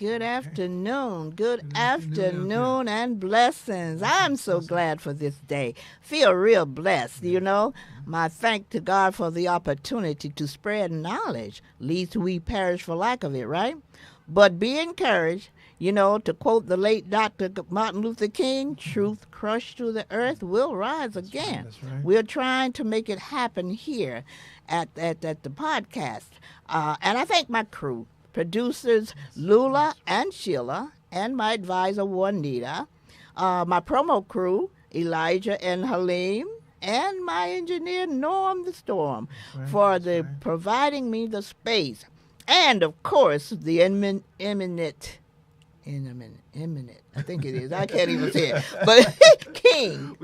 Good afternoon. Good afternoon and blessings. I'm so glad for this day. Feel real blessed, you know. My thank to God for the opportunity to spread knowledge, lest we perish for lack of it, right? But be encouraged, you know, to quote the late Dr. Martin Luther King, truth crushed to the earth will rise again. That's right. We're trying to make it happen here at the podcast. And I thank my crew, producers Lula and Sheila, and my advisor Juanita, my promo crew, Elijah and Halim, and my engineer Norm the Storm, for providing me the space. And, of course, the eminent, I think it is. I can't even say it. But King,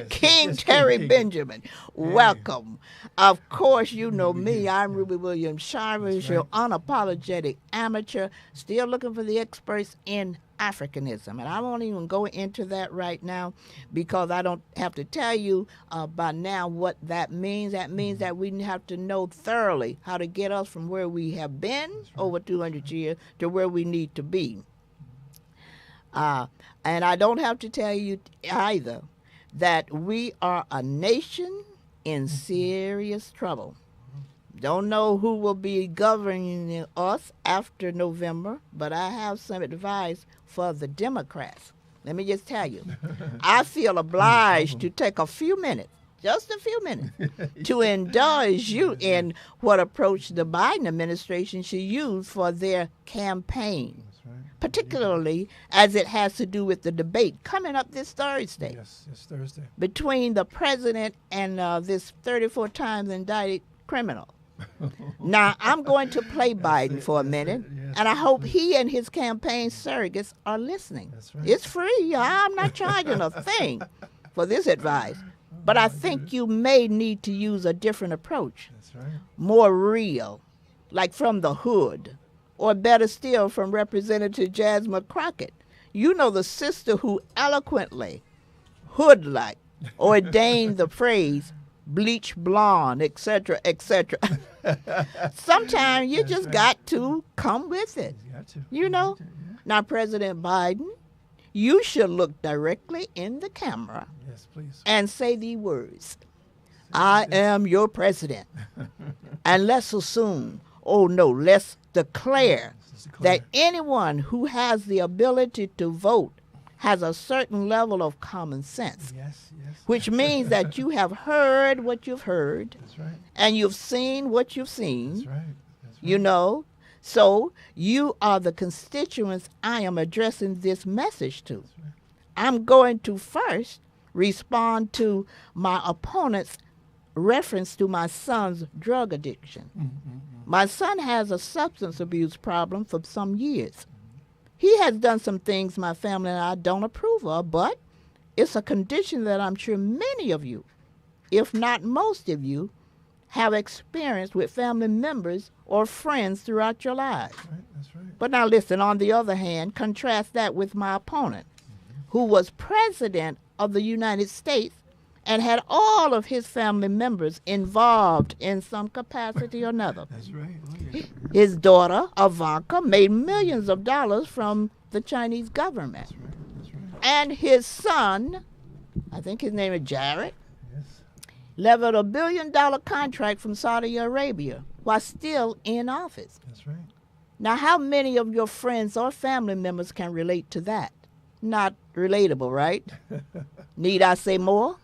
King Terry Benjamin, welcome. Of course, you know me. I'm Ruby Williams Shivers, your unapologetic amateur, still looking for the experts in Africanism. And I won't even go into that right now because I don't have to tell you by now what that means. That means that we have to know thoroughly how to get us from where we have been over 200 years to where we need to be. And I don't have to tell you either that we are a nation in serious trouble. Don't know who will be governing us after November, but I have some advice for the Democrats. Let me just tell you, I feel obliged to take a few minutes, just a few minutes, to indulge you in what approach the Biden administration should use for their campaign, particularly as it has to do with the debate coming up this Thursday. Yes, Thursday. Between the president and this 34 times indicted criminal. Now, I'm going to play Biden for a minute, and I hope he and his campaign surrogates are listening. That's right. It's free. I'm not charging a thing for this advice. But I think you may need to use a different approach, That's right. more real, like from the hood, or better still, from Representative Jasmine Crockett. You know, the sister who eloquently, hood-like, ordained the phrase, bleach blonde, etc., etc. Sometimes you just got to come with it. You know? Now, President Biden, you should look directly in the camera and say the words, I am your president. And let's assume, let's declare that anyone who has the ability to vote has a certain level of common sense, which means that you have heard what you've heard, and you've seen what you've seen, That's right. you know. So you are the constituents I am addressing this message to. I'm going to first respond to my opponent's reference to my son's drug addiction. My son has a substance abuse problem for some years. He has done some things my family and I don't approve of, but it's a condition that I'm sure many of you, if not most of you, have experienced with family members or friends throughout your lives. That's right. But now listen, on the other hand, contrast that with my opponent, who was president of the United States and had all of his family members involved in some capacity or another. That's right. Oh, yeah. His daughter, Ivanka, made millions of dollars from the Chinese government. That's right. That's right. And his son, I think his name is Jared, Yes. leveled $1 billion contract from Saudi Arabia while still in office. That's right. Now, how many of your friends or family members can relate to that? Not relatable, right? Need I say more?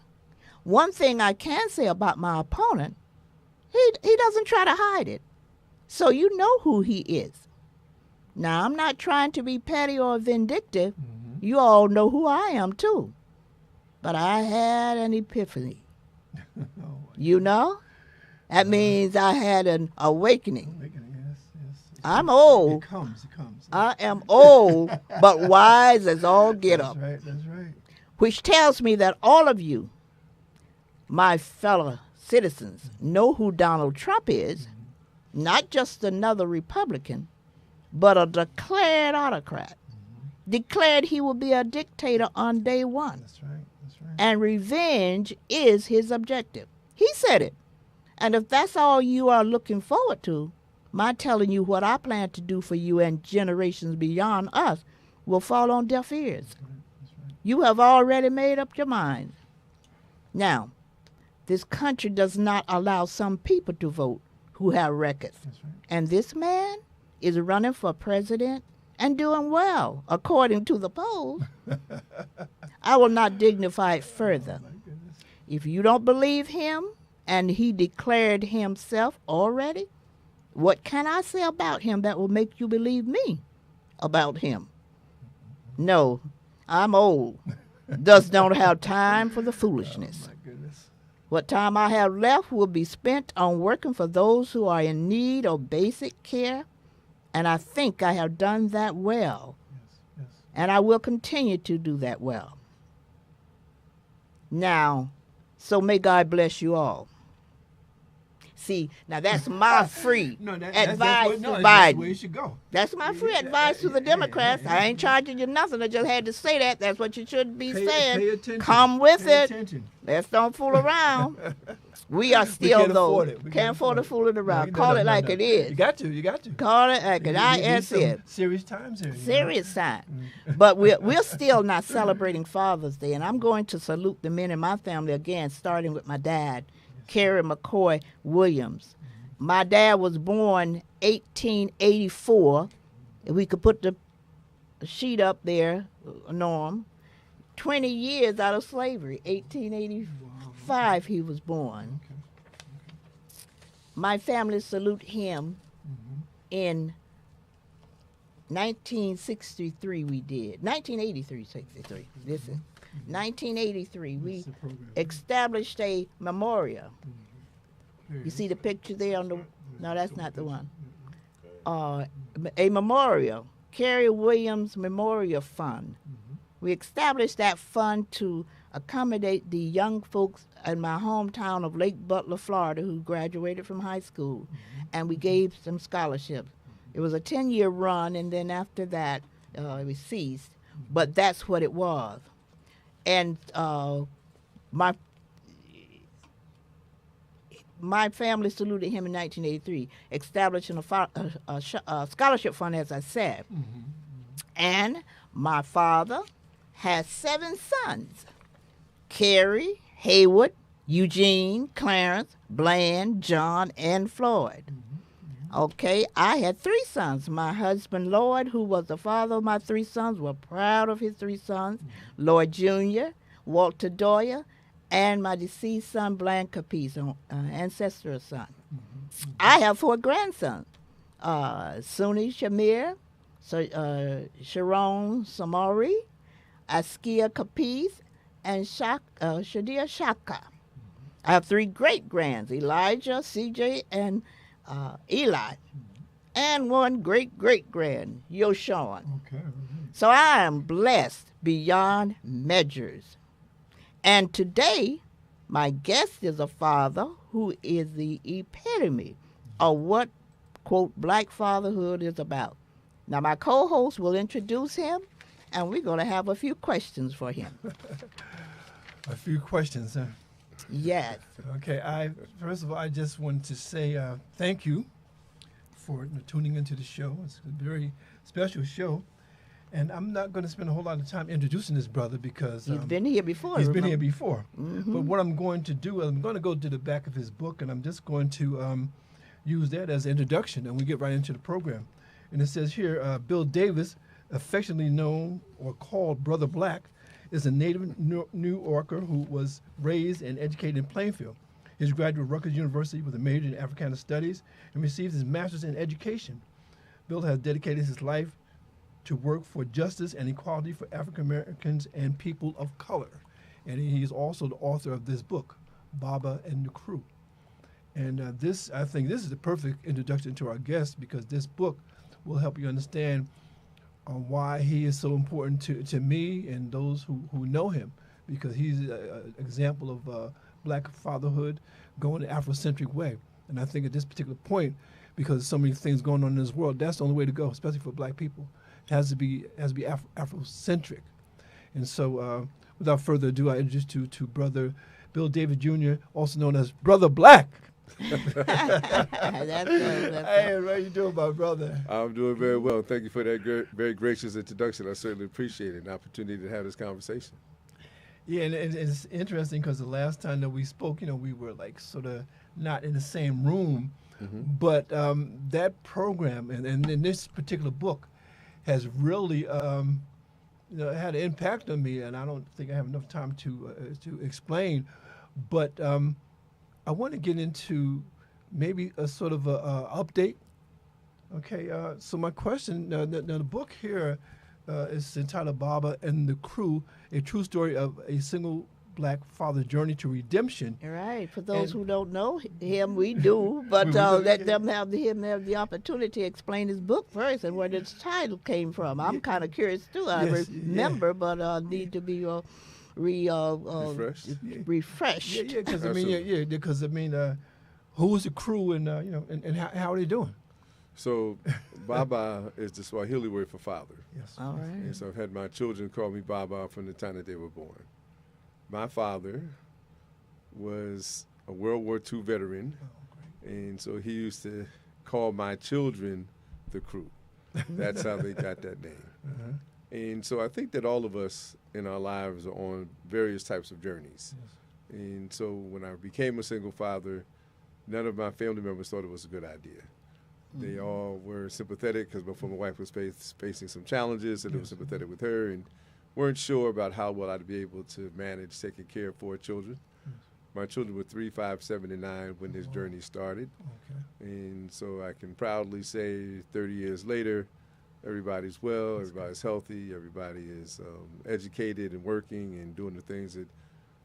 One thing I can say about my opponent, he doesn't try to hide it. So you know who he is. Now, I'm not trying to be petty or vindictive. You all know who I am, too. But I had an epiphany. You know? That means I had an awakening. Yes. I'm old. It comes. I am old, but wise as all get up. That's right. Which tells me that all of you, my fellow citizens, know who Donald Trump is, not just another Republican, but a declared autocrat. Declared he will be a dictator on day one. That's right. And revenge is his objective. He said it. And if that's all you are looking forward to, my telling you what I plan to do for you and generations beyond us will fall on deaf ears. That's right. You have already made up your mind. Now, this country does not allow some people to vote who have records. That's right. And this man is running for president and doing well, according to the polls. I will not dignify it further. My goodness. If you don't believe him, and he declared himself already, what can I say about him that will make you believe me about him? No, I'm old. Thus don't have time for the foolishness. My goodness. What time I have left will be spent on working for those who are in need of basic care, and I think I have done that well, Yes, yes. and I will continue to do that well. Now, so may God bless you all. See, now that's my free No, that's advice what, no, to that's the way Biden. it should go. That's my free Yeah, advice to the yeah, Democrats. yeah, I ain't charging you nothing. I just had to say that. That's what you should be Pay saying. attention. Come with Pay it. attention. Let's don't fool around. We are We still can't those. afford it. We Can't afford to fool it around. Call it like it You is. got to. You got to. Call it like it These is. some It. serious times here. you know. Serious time. But we're still not celebrating Father's Day, and I'm going to salute the men in my family again, starting with my dad, Kerry McCoy Williams. My dad was born 1884. If we could put the sheet up there, Norm. 20 years out of slavery. 1885 he was born. Okay. My family salute him Mm-hmm. in 1963 we did. 1983, 63. Listen. 1983 we That's the program. established a memorial. There You it see is. the picture there on the, no, that's not the one. A memorial, Kerry Williams Memorial Fund. Mhm. We established that fund to accommodate the young folks in my hometown of Lake Butler, Florida, who graduated from high school, and we gave some scholarships. It was a 10-year run, and then after that, it ceased. But that's what it was. And my family saluted him in 1983, establishing a scholarship fund, as I said. Mhm. And my father has 7 sons: Kerry, Haywood, Eugene, Clarence, Bland, John, and Floyd. Okay, I had 3 sons. My husband, Lloyd, who was the father of my 3 sons, was proud of his 3 sons, Lloyd Jr., Walter Doyer, and my deceased son, Bland Capiz, ancestral son. I have 4 grandsons: Suni Shamir, Sharon Samari, Askia Capiz, and Shadia Shaka. I have 3 great-grands: Elijah, CJ, and Eli, and 1 great-great-grand, Yoshawn. Okay. So I am blessed beyond measures. And today, my guest is a father who is the epitome of what, quote, black fatherhood is about. Now, my co-host will introduce him, and we're going to have a few questions for him. A few questions, huh? Yes. Okay. First of all, I just want to say thank you for tuning into the show. It's a very special show. And I'm not going to spend a whole lot of time introducing this brother because He's been here before. he's been remember? here before. Mhm. But what I'm going to do, I'm going to go to the back of his book, and I'm just going to use that as an introduction, and we get right into the program. And it says here, Bill Davis, affectionately known or called Brother Black, is a native New Yorker who was raised and educated in Plainfield. He's graduated Rutgers University with a major in Africana Studies and received his master's in education. Bill has dedicated his life to work for justice and equality for African Americans and people of color. And he is also the author of this book, Baba and the Crew. And I think this is the perfect introduction to our guest because this book will help you understand why he is so important to me and those who know him, because he's an example of black fatherhood going the Afrocentric way. And I think at this particular point, because so many things going on in this world, that's the only way to go, especially for black people. It has to be Afrocentric. And so without further ado, I introduce you to Brother Bill Davis Jr., also known as Brother Black. That's Hey, how you doing, my brother? I'm doing very well. Thank you for that very gracious introduction. I certainly appreciate it, an opportunity to have this conversation. Yeah, and it's interesting because the last time that we spoke, we were like sort of not in the same room, but that program and in this particular book has really had an impact on me, and I don't think I have enough time to explain, but I want to get into maybe a sort of a update. Okay, so my question, the book here is entitled Baba and the Crew, a true story of a single black father's journey to redemption. right. For those who don't know him, we do, but let them have the opportunity to explain his book first and where this title came from. I'm kind of curious too. I Yes, remember, but need to be Refreshed? refreshed. Yeah, because Absolutely. who is the crew and and how are they doing? So, Baba is the Swahili word for father. Yes. All right. And so I've had my children call me Baba from the time that they were born. My father was a World War II veteran, and so he used to call my children the crew. That's how they got that name. Uh-huh. And so I think that all of us in our lives are on various types of journeys. Yes. And so when I became a single father, none of my family members thought it was a good idea. They all were sympathetic because my former wife was facing some challenges, and they were sympathetic with her and weren't sure about how well I'd be able to manage taking care of 4 children. My children were 3, 5, 7, and 9 when this journey started. Okay. And so I can proudly say 30 years later, everybody's well, everybody's healthy, everybody is educated and working and doing the things that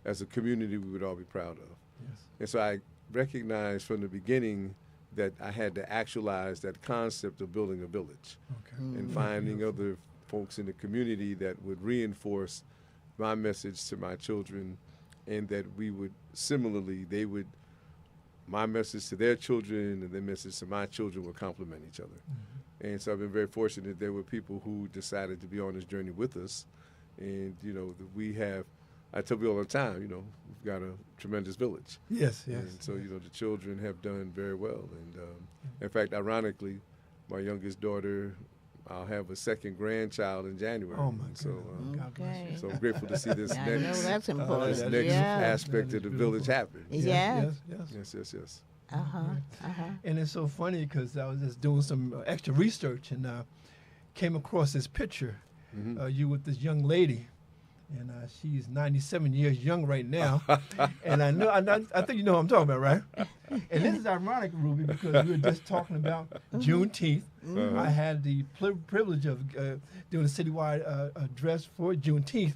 as a community we would all be proud of. Yes. And so I recognized from the beginning that I had to actualize that concept of building a village Okay. and finding other folks in the community that would reinforce my message to my children, and that we would similarly, my message to their children and their message to my children would complement each other. And so I've been very fortunate there were people who decided to be on this journey with us. And, I tell people all the time, we've got a tremendous village. Yes. And so, the children have done very well. And in fact, ironically, my youngest daughter, I'll have a second grandchild in January. Oh my And so, goodness. God bless you. so I'm grateful to see this I know next, that's important. this next Yeah. aspect of the village happen. Yeah. Yes. Yes. And it's so funny because I was just doing some extra research and came across this picture, you with this young lady, and she's 97 years young right now. And I think you know what I'm talking about, right? And this is ironic, Ruby, because we were just talking about Juneteenth. I had the privilege of doing a citywide address for Juneteenth,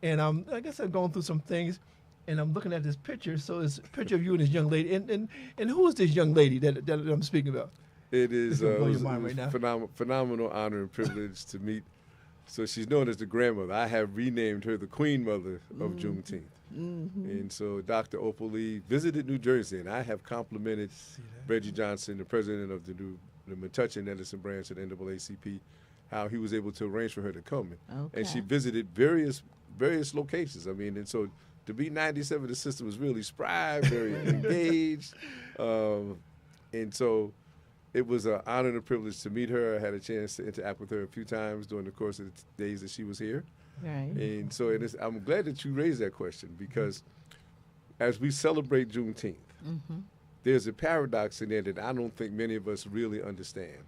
and I guess I'm going through some things. And I'm looking at this picture. So it's a picture of you and this young lady. And who is this young lady that I'm speaking about? It is It's gonna blow your mind right now. phenomenal honor and privilege to meet. So she's known as the grandmother. I have renamed her the Queen Mother of Juneteenth. And so Dr. Opal Lee visited New Jersey, and I have complimented Reggie Johnson, the president of the Metuchen Edison branch of the NAACP, how he was able to arrange for her to come. And she visited various locations. And so to be 97, the sister was really spry, very engaged. And so it was an honor and a privilege to meet her. I had a chance to interact with her a few times during the course of the days that she was here. Right. And so I'm glad that you raised that question, because as we celebrate Juneteenth, there's a paradox in there that I don't think many of us really understand.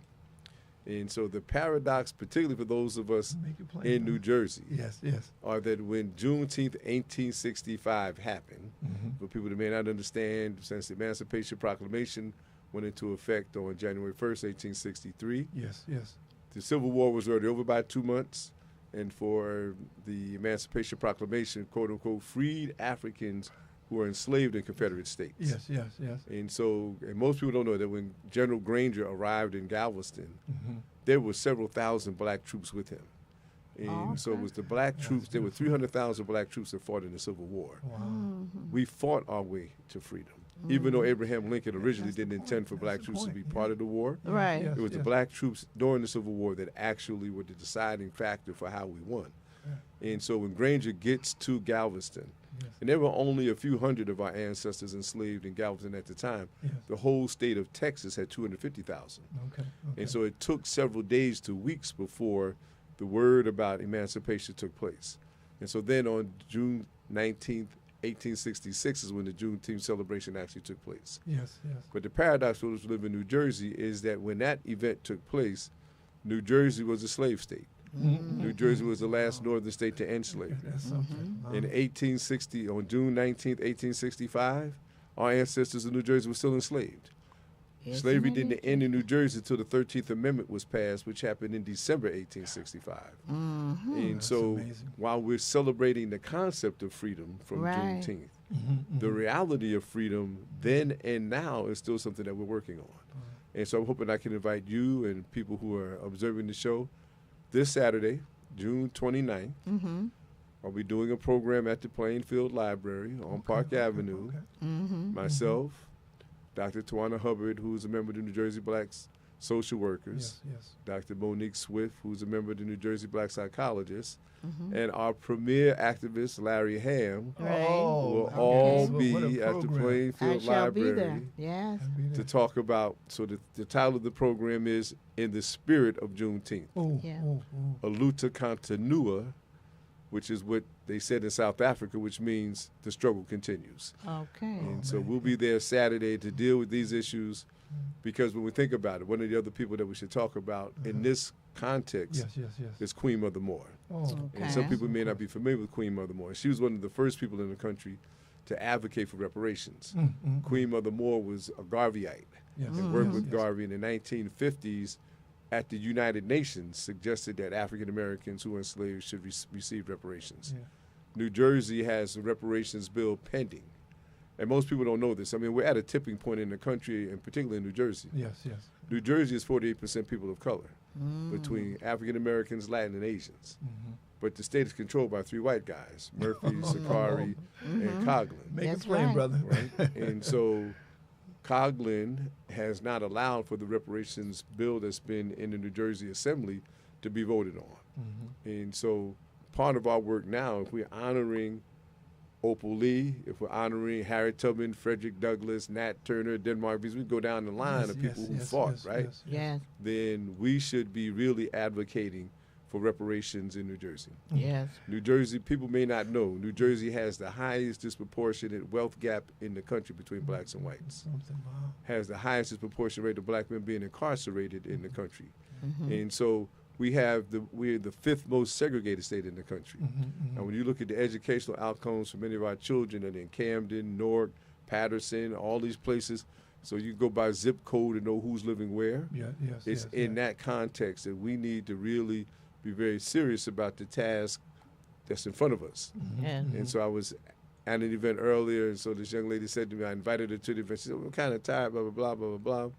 And so the paradox, particularly for those of us in New Jersey, Yes. are that when Juneteenth 1865 happened, for people that may not understand, since the Emancipation Proclamation went into effect on January 1st, 1863, Yes. the Civil War was already over by 2 months, and for the Emancipation Proclamation, quote unquote, freed Africans who were enslaved in Confederate states. Yes. And so, and most people don't know that when General Granger arrived in Galveston, there were several thousand black troops with him. And so it was the black troops, there were 300,000 black troops that fought in the Civil War. Wow. We fought our way to freedom. Even though Abraham Lincoln originally didn't intend for black troops to be part of the war, Right. Yes. it was the black troops during the Civil War that actually were the deciding factor for how we won. And so when Granger gets to Galveston, yes. And there were only a few hundred of our ancestors enslaved in Galveston at the time. Yes. The whole state of Texas had 250,000. Okay. And so it took several days to weeks before the word about emancipation took place. And so then on June 19th, 1866 is when the Juneteenth celebration actually took place. Yes, yes. But the paradox for those who live in New Jersey is that when that event took place, New Jersey was a slave state. New Jersey was the last northern state to end slavery. That's something. In 1860, on June 19th, 1865, our ancestors in New Jersey were still enslaved. Isn't Slavery it didn't end in New Jersey until the 13th Amendment was passed, which happened in December 1865. And That's so amazing. while we're celebrating the concept of freedom from Right. Juneteenth, the reality of freedom then and now is still something that we're working on. And so I'm hoping I can invite you and people who are observing the show this Saturday, June 29th. I'll be doing a program at the Plainfield Library on Park Avenue. Myself, Dr. Tawana Hubbard, who's a member of the New Jersey Black Social Workers, Yes, yes. Dr. Monique Swift, who's a member of the New Jersey Black Psychologists, and our premier activist, Larry Ham, Right. will okay. all What a be at the program. I Plainfield shall be there. Library Yes. I'll be to there. talk about, so the title of the program is In the Spirit of Juneteenth, Oh, Yeah. oh. Aluta Continua, which is what they said in South Africa, which means the struggle continues. Okay. And so we'll be there Saturday to deal with these issues, because when we think about it, one of the other people that we should talk about in this context Yes, yes, yes. is Queen Mother Moore. Oh, And some Okay. people may not be familiar with Queen Mother Moore. She was one of the first people in the country to advocate for reparations. Queen Mother Moore was a Garveyite yes. and worked with yes. Garvey in the 1950s at the United Nations, suggested that African Americans who were enslaved should receive reparations. Yeah. New Jersey has a reparations bill pending. And most people don't know this. I mean, we're at a tipping point in the country, and particularly in New Jersey. Yes, yes. New Jersey is 48% people of color, between African Americans, Latin, and Asians. But the state is controlled by 3 white guys, Murphy, Sakari, and Coughlin. Make That's it plain, right. brother. Right? And so Coughlin has not allowed for the reparations bill that's been in the New Jersey Assembly to be voted on. And so part of our work now, if we're honoring Opal Lee, if we're honoring Harriet Tubman, Frederick Douglass, Nat Turner, Denmark Beers, we go down the line of people who fought, right? Yes. Then we should be really advocating for reparations in New Jersey. Yes. New Jersey, people may not know, New Jersey has the highest disproportionate wealth gap in the country between blacks and whites. Something, wow. Has the highest disproportionate rate of black men being incarcerated in the country. And so we're the 5th most segregated state in the country. And when you look at the educational outcomes for many of our children that are in Camden, Newark, Patterson, all these places, so you go by zip code and know who's living where. Yeah, yes, It's yes, in that context that we need to really be very serious about the task that's in front of us. Yes. And so I was at an event earlier, and so this young lady said to me, I invited her to the event. She said, I'm kind of tired, blah, blah, blah, blah, blah, blah.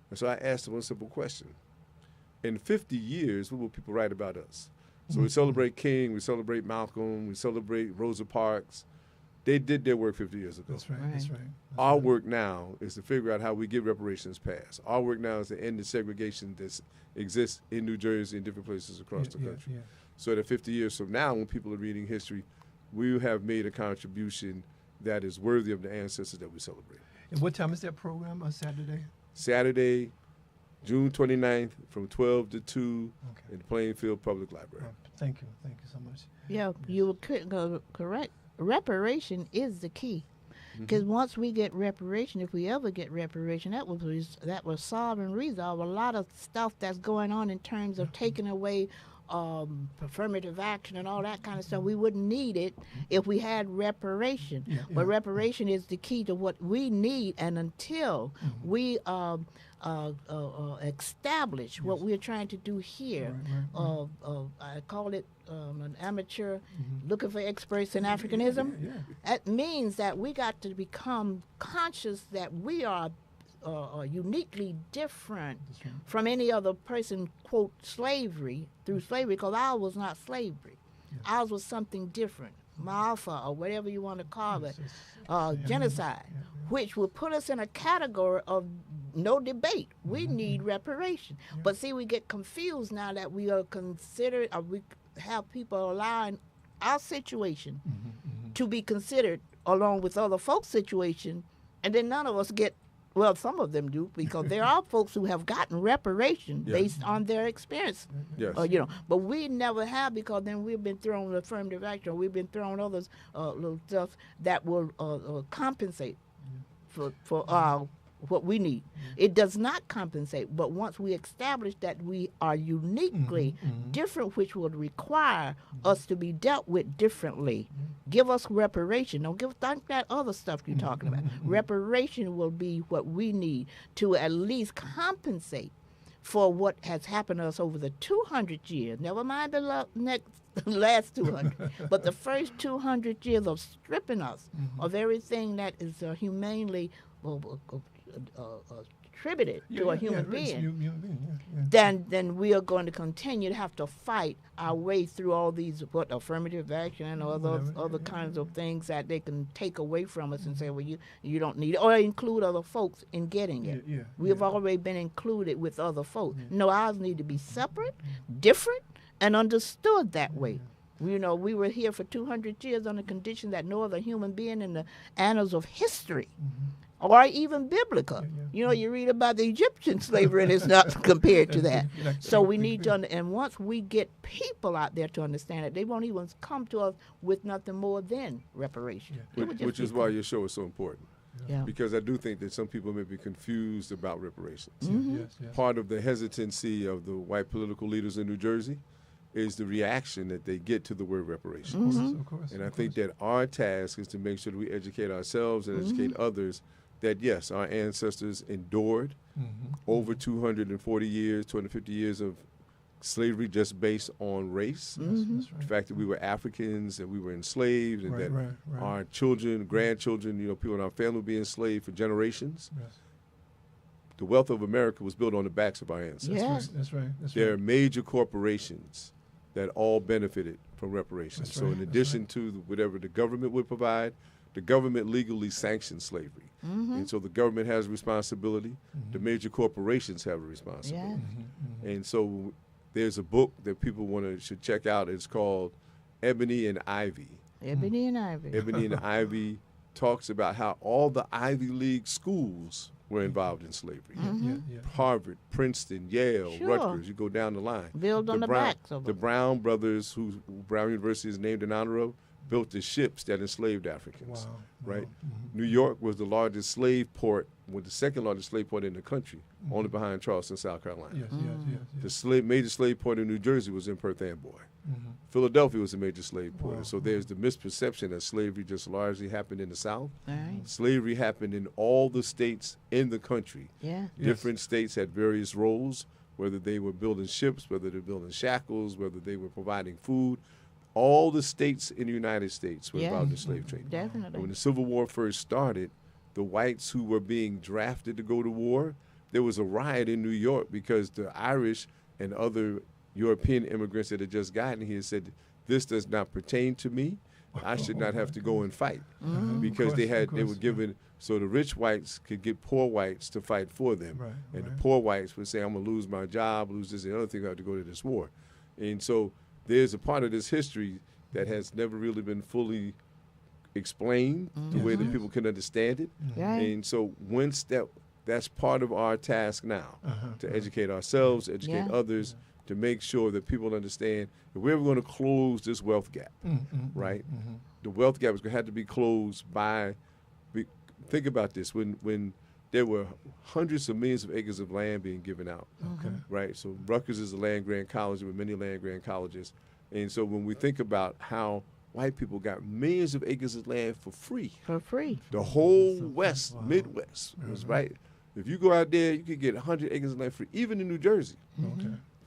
And so I asked her one simple question. In 50 years, what will people write about us? So we celebrate King, we celebrate Malcolm, we celebrate Rosa Parks. They did their work 50 years ago. That's right, Right. that's right. Our work now is to figure out how we get reparations passed. Our work now is to end the segregation that exists in New Jersey and different places across the country. Yeah. So that 50 years from now, when people are reading history, we have made a contribution that is worthy of the ancestors that we celebrate. And what time is that program on Saturday? Saturday, June 29th from 12 to 2 Okay. in the Plainfield Public Library. Thank you so much. Yeah, you were correct. Reparation is the key. Because once we get reparation, if we ever get reparation, that will solve and resolve a lot of stuff that's going on in terms of taking away affirmative action and all that kind of stuff. We wouldn't need it if we had reparation. But reparation is the key to what we need, and until we establish what we're trying to do here, I call it an amateur looking for experts in Africanism. That means that we got to become conscious that we are uniquely different from any other person, quote, slavery, through slavery, because ours was not slavery. Ours was something different, Malfa, or whatever you want to call it, genocide, which would put us in a category of no debate. We need reparation. But see, we get confused now that we are considered, we have people allowing our situation to be considered along with other folks' situation, and then none of us get. Well, some of them do, because there are folks who have gotten reparation Yeah. based on their experience. Yes. But we never have, because then we've been thrown affirmative action. We've been thrown others little stuff that will compensate for what we need. It does not compensate, but once we establish that we are uniquely different, which would require us to be dealt with differently, give us reparation. Don't give us that other stuff you're talking about. Reparation will be what we need to at least compensate for what has happened to us over the 200 years. Never mind the last 200, but the first 200 years of stripping us of everything that is humanely attributed to a human being. Then we are going to continue to have to fight our way through all these affirmative action and other kinds of things that they can take away from us and say, well, you don't need it, or include other folks in getting it. We've already been included with other folks. No, ours need to be separate, different, and understood that way. We were here for 200 years on the condition that no other human being in the annals of history or even biblical. You read about the Egyptian slavery, and it's not compared to that. So we need to, and once we get people out there to understand it, they won't even come to us with nothing more than reparation. Which is why your show is so important. Yeah. Because I do think that some people may be confused about reparations. Yes. Part of the hesitancy of the white political leaders in New Jersey is the reaction that they get to the word reparations. Of course. And I think that our task is to make sure that we educate ourselves and educate others that, yes, our ancestors endured over 240 years, 250 years of slavery just based on race. That's right. The fact that we were Africans and we were enslaved, and that our children, grandchildren, people in our family will be enslaved for generations. Yes. The wealth of America was built on the backs of our ancestors. Yeah. That's right. There are major corporations that all benefited from reparations. That's So right, in that's addition to whatever the government would provide, the government legally sanctioned slavery. And so the government has a responsibility. The major corporations have a responsibility. And so there's a book that people should check out. It's called Ebony and Ivy. Ebony and Ivy. Ebony and Ivy talks about how all the Ivy League schools were involved in slavery. Harvard, Princeton, Yale, Sure. Rutgers, you go down the line. Build on the backs of The them. Brown brothers, who Brown University is named in honor of, built the ships that enslaved Africans, Wow. right? New York was the largest slave port, the second largest slave port in the country, only behind Charleston, South Carolina. Yes. The major slave port in New Jersey was in Perth Amboy. Philadelphia was a major slave port. Wow. So there's the misperception that slavery just largely happened in the South. Right. Slavery happened in all the states in the country. Yeah. Different states had various roles, whether they were building ships, whether they were building shackles, whether they were providing food. All the states in the United States were involved in the slave trade. And Definitely. when the Civil War first started, the whites who were being drafted to go to war, there was a riot in New York because the Irish and other European immigrants that had just gotten here said, this does not pertain to me. I should not have to go and fight. Because they were given, so the rich whites could get poor whites to fight for them. And the poor whites would say, I'm going to lose my job, lose this and the other thing, I have to go to this war. And so there's a part of this history that has never really been fully explained the way that people can understand it. Right. And so once that's part of our task now, to educate ourselves, educate others, to make sure that people understand if we're ever going to close this wealth gap, right? The wealth gap is going to have to be closed by, think about this, when there were hundreds of millions of acres of land being given out, right? So Rutgers is a land-grant college. There were many land-grant colleges. And so when we think about how white people got millions of acres of land for free. For free. The whole West, Midwest was right. If you go out there, you could get 100 acres of land free, even in New Jersey.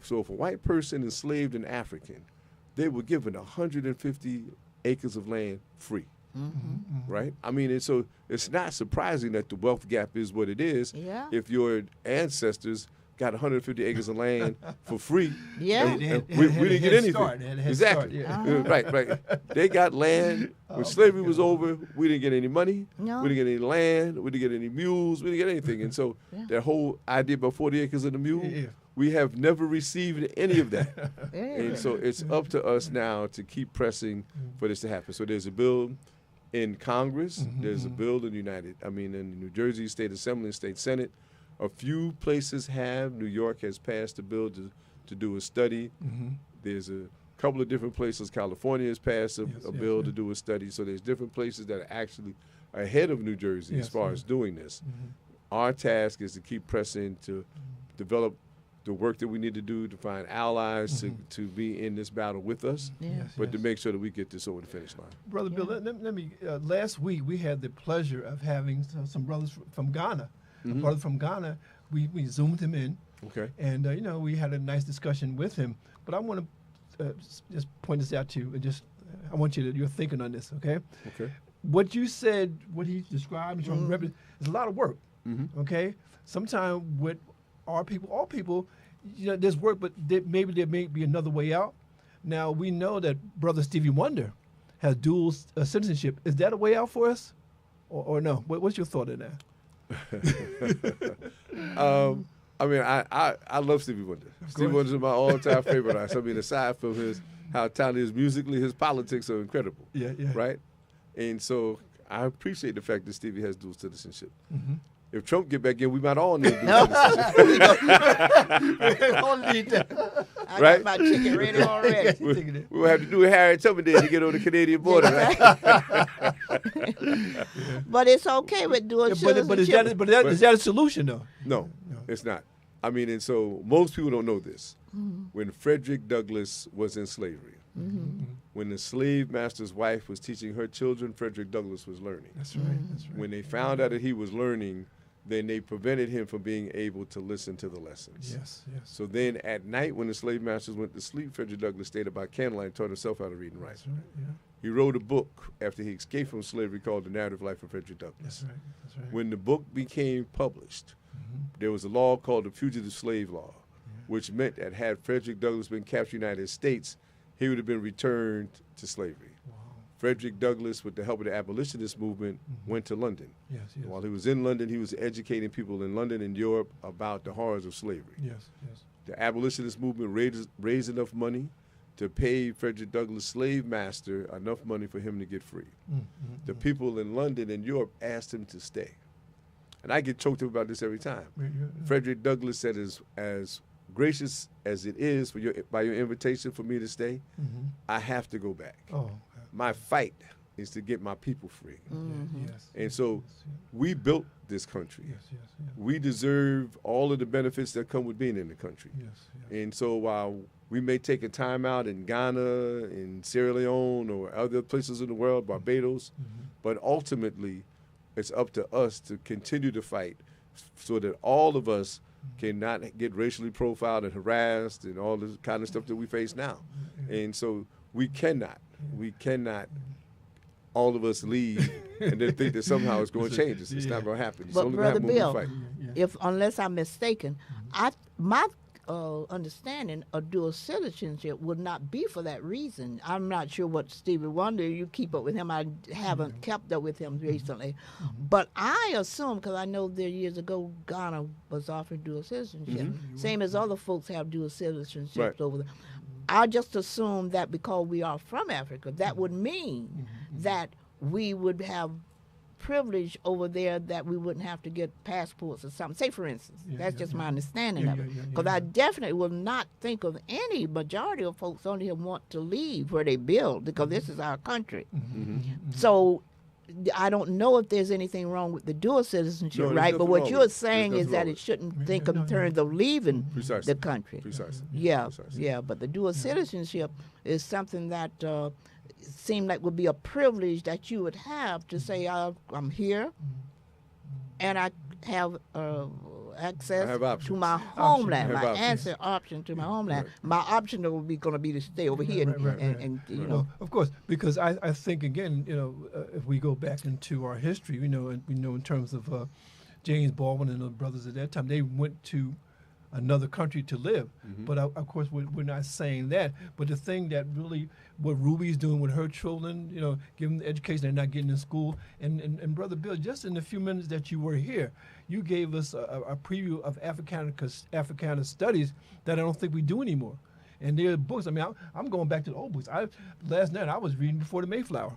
So if a white person enslaved an African, they were given 150 acres of land free. Right? I mean, and so it's not surprising that the wealth gap is what it is. Yeah. If your ancestors got 150 acres of land for free, Yeah. and we didn't get anything. Exactly. Right. They got land. When slavery was over, we didn't get any money. No. We didn't get any land. We didn't get any mules. We didn't get anything. And so that whole idea about 40 acres of the mule, we have never received any of that. And so it's up to us now to keep pressing for this to happen. So there's a bill In Congress, there's a bill in in the New Jersey State Assembly and State Senate. A few places have. New York has passed a bill to do a study. There's a couple of different places. California has passed a bill to do a study. So there's different places that are actually ahead of New Jersey as far as doing this. Our task is to keep pressing to develop the work that we need to do to find allies to be in this battle with us, but to make sure that we get this over the finish line. Brother Bill, let me, last week we had the pleasure of having some brothers from Ghana. A brother from Ghana, we Zoomed him in. Okay. And, we had a nice discussion with him. But I want to just point this out to you and I want you're thinking on this, okay? Okay. What you said, what he described, is a lot of work, okay? Sometimes with all people, there's work, but maybe there may be another way out. Now, we know that Brother Stevie Wonder has dual citizenship. Is that a way out for us or no? What's your thought on that? I love Stevie Wonder. Stevie Wonder's my all-time favorite artist. Aside from how talented he is musically, his politics are incredible. Yeah. Right? And so I appreciate the fact that Stevie has dual citizenship. If Trump get back in, we might all need dual citizenship. We all need that. I Right? got my chicken ready already. We will have to do a Harriet Tubman Day to get over the Canadian border, right? But it's okay with dual citizenship. But is that a solution, though? No, it's not. And so most people don't know this. When Frederick Douglass was in slavery, when the slave master's wife was teaching her children, Frederick Douglass was learning. That's right. When they found out that he was learning, then they prevented him from being able to listen to the lessons. Yes. So then at night when the slave masters went to sleep, Frederick Douglass stayed up by candlelight and taught himself how to read and write. That's right, yeah. He wrote a book after he escaped from slavery called The Narrative Life of Frederick Douglass. That's right. When the book became published, there was a law called the Fugitive Slave Law, which meant that had Frederick Douglass been captured in the United States, he would have been returned to slavery. Wow. Frederick Douglass, with the help of the abolitionist movement, went to London. Yes. While he was in London, he was educating people in London and Europe about the horrors of slavery. Yes. The abolitionist movement raised enough money to pay Frederick Douglass' slave master enough money for him to get free. The people in London and Europe asked him to stay. And I get choked up about this every time. Frederick Douglass said, as gracious as it is by your invitation for me to stay, I have to go back. Oh, okay. My fight is to get my people free. Yes. And so we built this country. Yes. We deserve all of the benefits that come with being in the country. Yes. And so while we may take a time out in Ghana, in Sierra Leone, or other places in the world, Barbados, but ultimately it's up to us to continue to fight so that all of us cannot get racially profiled and harassed and all this kind of stuff that we face now. And so we cannot, all of us leave and then think that somehow it's going to change. It's not going to happen. It's But only Brother going to happen when Bill, we fight. unless I'm mistaken, my understanding of dual citizenship would not be for that reason. I'm not sure what Stevie Wonder, you keep up with him. I haven't kept up with him recently. But I assume, because I know there years ago Ghana was offered dual citizenship, same as other folks have dual citizenships over there. I just assume that because we are from Africa, that would mean that we would have privilege over there, that we wouldn't have to get passports or something. Say, for instance, that's just my understanding of it. Because I definitely will not think of any majority of folks on here want to leave where they build, because this is our country. So I don't know if there's anything wrong with the dual citizenship, No, right? But what you're saying is that wrong it shouldn't think in terms of leaving the country. Precisely. Yeah, Precisely. yeah. But the dual citizenship is something that seemed like would be a privilege that you would have to say, I'm here, and I have access to my homeland. My answer option to my homeland. My option would be going to be to stay over here, and you know. Of course, because I think again, if we go back into our history, and we know in terms of James Baldwin and the brothers at that time, they went to another country to live. But of course, we're not saying that. But the thing that really, what Ruby's doing with her children, giving them the education they're not getting in school. And Brother Bill, just in the few minutes that you were here, you gave us a preview of Africana studies that I don't think we do anymore. And there are books. I mean, I'm going back to the old books. Last night I was reading Before the Mayflower.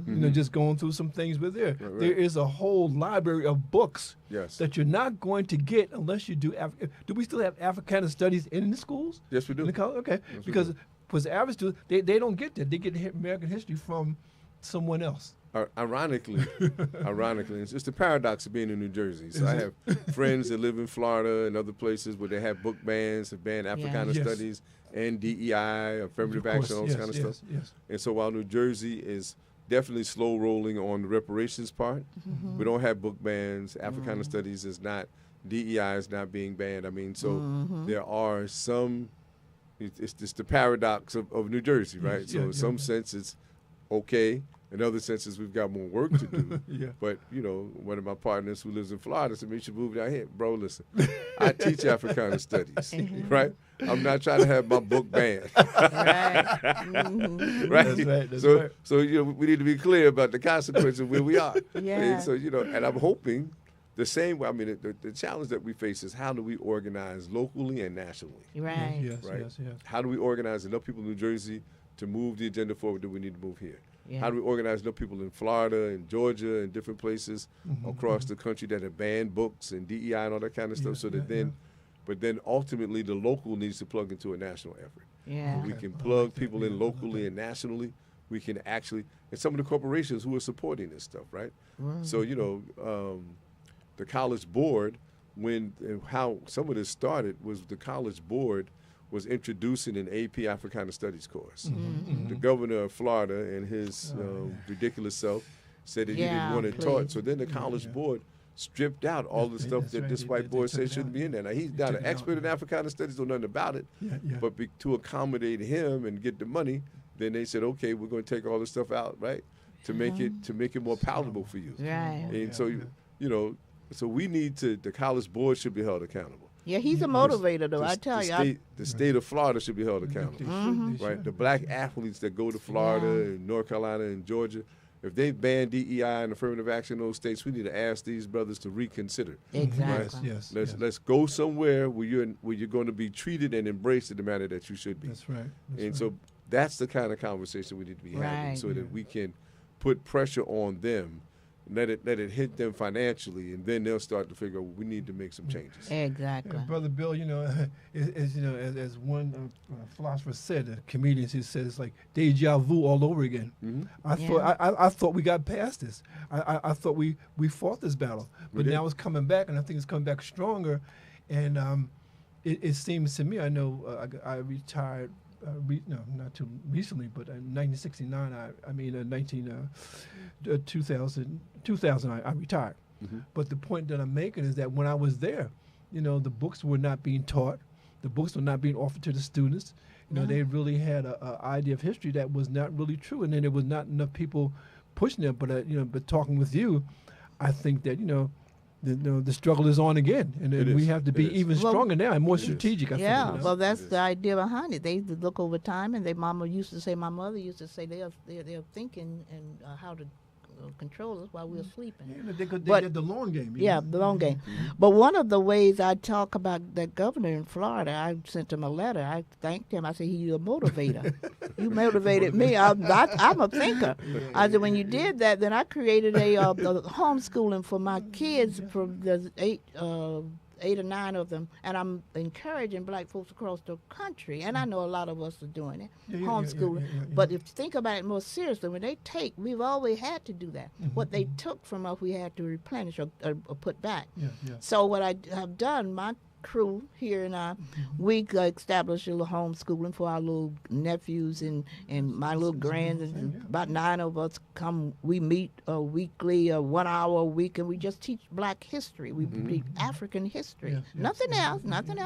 You know, just going through some things with there. Right. There is a whole library of books Yes. that you're not going to get unless you do. Do we still have Africana studies in the schools? Yes, we do. In the college? Okay, Yes, we because do. the average student, they don't get that. They get American history from someone else. Ironically, it's just the paradox of being in New Jersey. So I have friends that live in Florida and other places where they have book bans, have banned Africana Yes. studies and DEI, affirmative Of course, action, all this kind of stuff. Yes. And so while New Jersey is definitely slow rolling on the reparations part, we don't have book bans. Africana studies is not, DEI is not being banned. I mean, so there are some, it's just the paradox of New Jersey, right? Yes, So yeah, in some yeah. sense it's okay. In other senses, we've got more work to do. Yeah. But, you know, one of my partners who lives in Florida said, you should move down here. Bro, listen, I teach Africana studies, right? I'm not trying to have my book banned. Right. Right? That's right, that's so, right. so, you know, we need to be clear about the consequences of where we are. Yeah. And so, you know, and I'm hoping the same way, I mean, the challenge that we face is how do we organize locally and nationally, Right. Yes, right? yes. How do we organize enough people in New Jersey to move the agenda forward that we need to move here? Yeah. How do we organize enough people in Florida and Georgia and different places across the country that have banned books and DEI and all that kind of stuff, so that then, but then ultimately the local needs to plug into a national effort. Yeah. We Okay. can I plug like that. people Yeah, in I love locally that. and nationally. We can actually, and some of the corporations who are supporting this stuff, right? So, you know, the College Board, when and how some of this started was the College Board was introducing an AP Africana Studies course. The governor of Florida and his ridiculous self said that he didn't Yeah, want it please. taught. So then the College Board stripped out all the stuff that's that right. this They- white they boy took said it shouldn't out. be in there. Now, he's They not took an it out, expert in yeah. Africana studies, don't know nothing about it. Yeah. But to accommodate him and get the money, then they said, okay, we're going to take all this stuff out, right, to make it more palatable for you. Right. And so, you know, so we need to. The College Board should be held accountable. Yeah, he's a motivator, though. I tell you. The state of Florida should be held accountable. They should. Right, the black athletes that go to Florida and North Carolina and Georgia, if they ban DEI and affirmative action in those states, we need to ask these brothers to reconsider. Exactly. Yes. Let's go somewhere where you're going to be treated and embraced in the manner that you should be. That's right. And so that's the kind of conversation we need to be having, Right. so that we can put pressure on them, let it hit them financially, and then they'll start to figure out we need to make some changes. Exactly. Brother Bill, you know, as one philosopher said, a comedian, he said it's like deja vu all over again. I thought we got past this. I thought we fought this battle, but did. now it's coming back, and I think it's coming back stronger. And it seems to me, I know I retired. No, not too recently, but in 1969, 2000, I retired. But the point that I'm making is that when I was there, you know, the books were not being taught, the books were not being offered to the students. You know, they really had a idea of history that was not really true, and then there was not enough people pushing it. But but talking with you, I think that the struggle is on again, and It we is. have to It be is. even Well, stronger now and more It is. strategic. I Yeah, think. You know? well, that's It the is. idea behind it. They look over time, and my mother used to say they're thinking and how to control us while we're sleeping. Yeah, they But- did the long game. you Yeah, know? the long game. But one of the ways I talk about that governor in Florida, I sent him a letter. I thanked him. I said, "You're a motivator. You motivated me. I'm a thinker." I said, "When you did that, then I created a homeschooling for my kids from the 8 or 9 of them, and I'm encouraging black folks across the country, and I know a lot of us are doing it, homeschooling. But if you think about it more seriously, we've always had to do that. What they took from us, we had to replenish or put back. Yeah. So what I have done, my crew here and we established a little homeschooling for our little nephews and my little grands. And about 9 of us come. We meet weekly, 1 hour a week, and we just teach black history. We teach African history. Yes, Nothing else,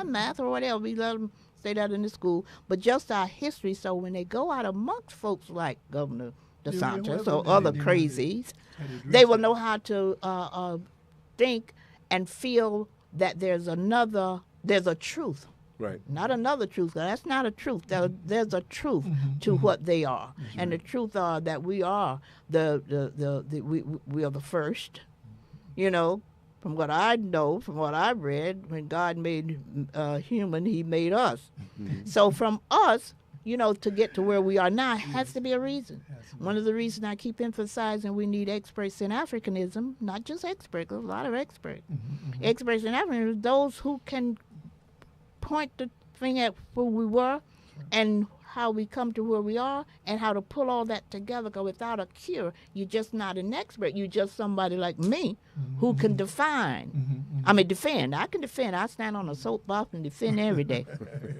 math or whatever. We let them stay that in the school, but just our history. So when they go out amongst folks like Governor DeSantis whoever or they- other they- crazies, Had to they address will it. know how to think and feel that there's a truth, Right. not another truth. That's not a truth. There's a truth to what they are, and the truth are that we are we are the first. You know, from what I know, from what I read, when God made human, He made us. So from us, to get to where we are now. It has to be a reason. Has to be. One of the reasons I keep emphasizing we need experts in Africanism, not just experts, a lot of experts. Experts in Africanism, those who can point the thing at who we were and how we come to where we are and how to pull all that together. Because without a cure, you're just not an expert. You're just somebody like me who can define. I mean, defend. I can defend. I stand on a soapbox and defend every day.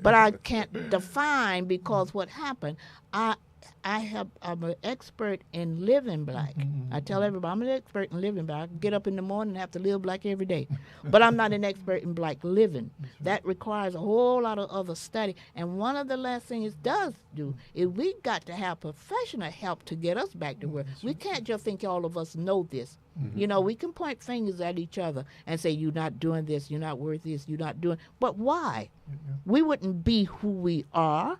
But I can't define because what happened, I'm an expert in living black. I tell everybody I'm an expert in living black. I can get up in the morning and have to live black every day. But I'm not an expert in black living. That requires a whole lot of other study. And one of the last things it does do is we got to have professional help to get us back to where we can't just think all of us know this. We can point fingers at each other and say, you're not doing this, you're not worth this, you're not doing. But why? We wouldn't be who we are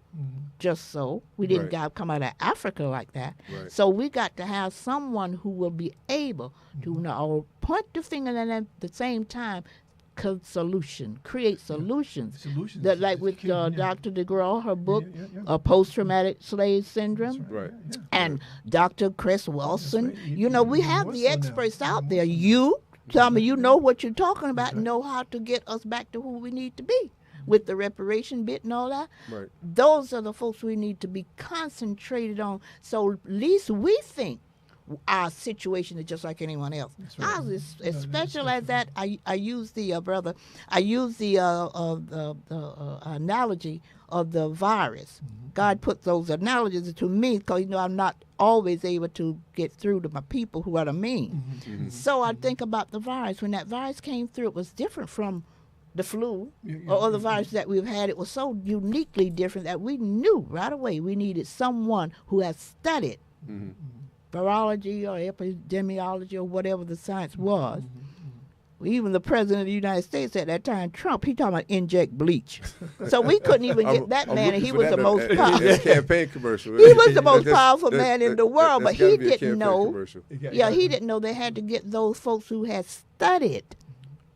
just so. We didn't come out of Africa like that. Right. So we got to have someone who will be able to point the finger and at the same time create solutions. Solutions. That, like is with key, yeah. Dr. DeGraw, her book, Yeah. Post-Traumatic Slave Syndrome. Right. And Dr. Chris Wilson. That's right. We have More the so now. experts out there. You, tell me, you know what you're talking about, and know how to get us back to who we need to be with the reparation bit and all that. Right. Those are the folks we need to be concentrated on. So at least we think our situation is just like anyone else. That's right. Ours is special as that. I use the analogy of the virus. God put those analogies to me because I'm not always able to get through to my people who are the mean. So I think about the virus. When that virus came through, it was different from the flu or other viruses that we've had. It was so uniquely different that we knew right away we needed someone who has studied virology or epidemiology or whatever the science was. Even the president of the United States at that time, Trump, he talking about inject bleach. So we couldn't even get that man, and he was the most powerful. It's a campaign commercial. He was the most powerful man in the world, but he gotta be a didn't campaign know. commercial. Yeah, he didn't know they had to get those folks who had studied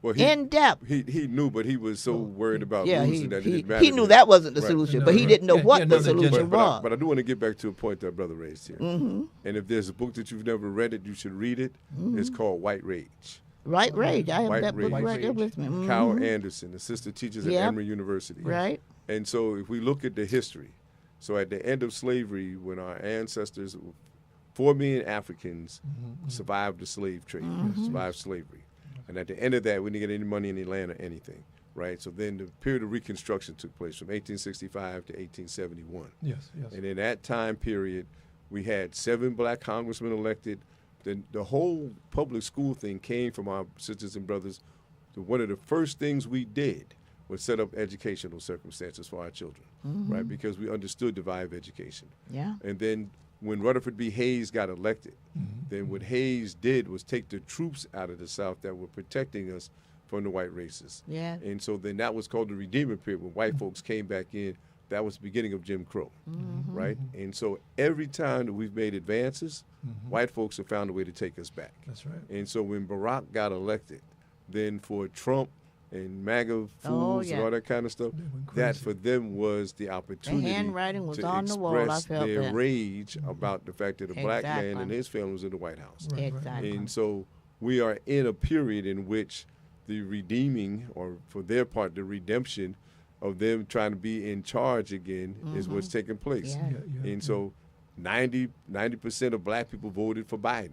Well, in depth. He knew, but he was so worried about Yeah, losing that it didn't matter. he knew that wasn't the Right. solution, No, but he right. didn't know Yeah, what yeah, the no, solution was. But I do want to get back to a point that brother raised here. And if there's a book that you've never read it, you should read it. It's called White Rage. Right, rage. I have White that book Rage. right there with me. Kyle Anderson, assistant teachers at Yep. Emory University. Right. And so if we look at the history, so at the end of slavery, when our ancestors, 4 million Africans survived the slave trade, survived slavery. And at the end of that, we didn't get any money in the land or anything, right? So then the period of Reconstruction took place from 1865 to 1871. Yes. And in that time period, we had 7 black congressmen elected. The whole public school thing came from our sisters and brothers. One of the first things we did was set up educational circumstances for our children, right? Because we understood the value of education. Yeah. And then when Rutherford B. Hayes got elected, then what Hayes did was take the troops out of the South that were protecting us from the white races. Yeah. And so then that was called the Redeemer period when white folks came back in. That was the beginning of Jim Crow, right? And so every time that we've made advances, white folks have found a way to take us back. That's right. And so when Barack got elected, then for Trump and MAGA fools and all that kind of stuff, that for them was the opportunity handwriting was to on the wall. I express felt their that. rage about the fact that a black man Exactly. and his family was in the White House. Right. Exactly. And so we are in a period in which the redeeming, or for their part, the redemption of them trying to be in charge again is what's taking place. Yeah. And so 90% of black people voted for Biden,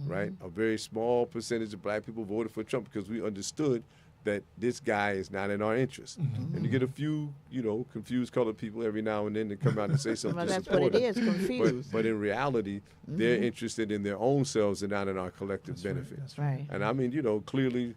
right? A very small percentage of black people voted for Trump because we understood that this guy is not in our interest. And you get a few, confused colored people every now and then that come out and say something Well, to that's support what it him. is, confused. But in reality, they're interested in their own selves and not in our collective benefit. That's Right. And I mean, clearly,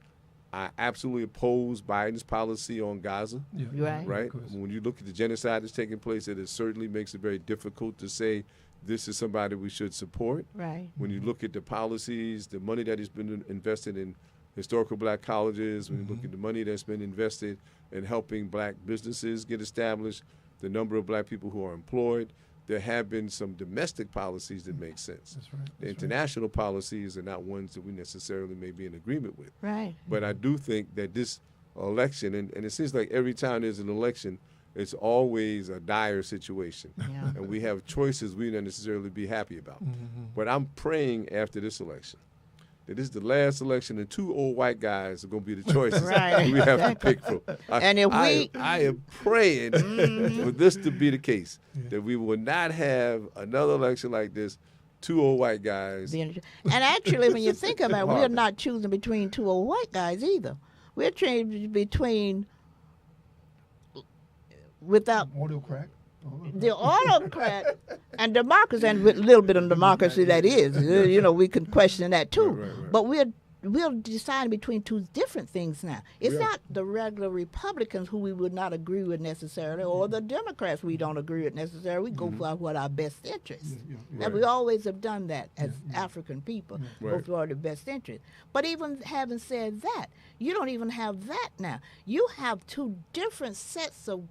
I absolutely oppose Biden's policy on Gaza, Right. right? Of course. When you look at the genocide that's taking place, it certainly makes it very difficult to say this is somebody we should support. Right. When you look at the policies, the money that has been invested in historical black colleges, when you look at the money that's been invested in helping black businesses get established, the number of black people who are employed, there have been some domestic policies that make sense. That's right. The international policies are not ones that we necessarily may be in agreement with. Right. But I do think that this election, and it seems like every time there's an election, it's always a dire situation. Yeah. And we have choices we don't necessarily be happy about. But I'm praying after this election that this is the last election and 2 old white guys are going to be the choices Right. we have to pick from. And if I am praying for this to be the case, that we will not have another election like this, 2 old white guys. And actually, when you think about it, we're not choosing between 2 old white guys either. We're choosing between without Auto crack. the autocrat and democracy, and with a little bit of democracy that is. You know, we can question that too. Right. But we're deciding between 2 different things now. It's not the regular Republicans who we would not agree with necessarily, or the Democrats we don't agree with necessarily. We go for what our best interests. And we always have done that as African people, go for the best interest. But even having said that, you don't even have that now. You have 2 different sets of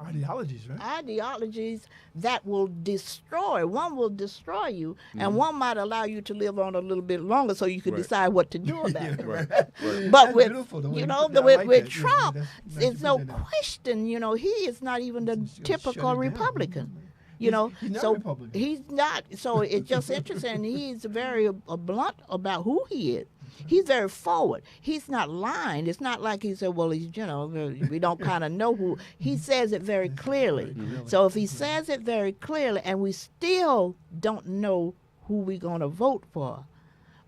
Ideologies, right? ideologies that will destroy. One will destroy you, and one might allow you to live on a little bit longer so you can decide what to do about it. Right. But That's with beautiful, the way you you know, put that. I with, like with that. Yeah, Trump, that's nice there's you no put that in. question. You know, he is not even the Just gonna typical shut it down. Republican. You know, He's not so Republican. he's not. So it's just interesting. He's very blunt about who he is. He's very forward. He's not lying. It's not like he said, well, he's, you know, we don't kind of know who. He says it very clearly. So if he says it very clearly and we still don't know who we're going to vote for,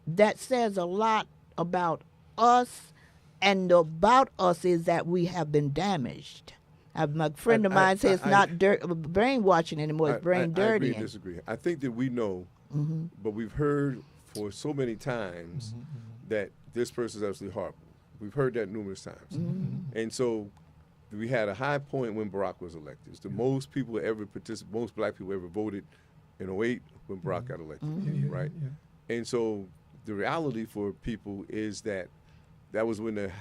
that says a lot about us, and about us is that we have been damaged. My friend of mine says it's not brainwashing anymore, it's brain I agree dirty. and disagree. I think that we know, but we've heard for so many times that this person is absolutely horrible. We've heard that numerous times. And so we had a high point when Barack was elected. It's the most people ever most black people ever voted in '08 when Barack got elected, right? And so the reality for people is that was when the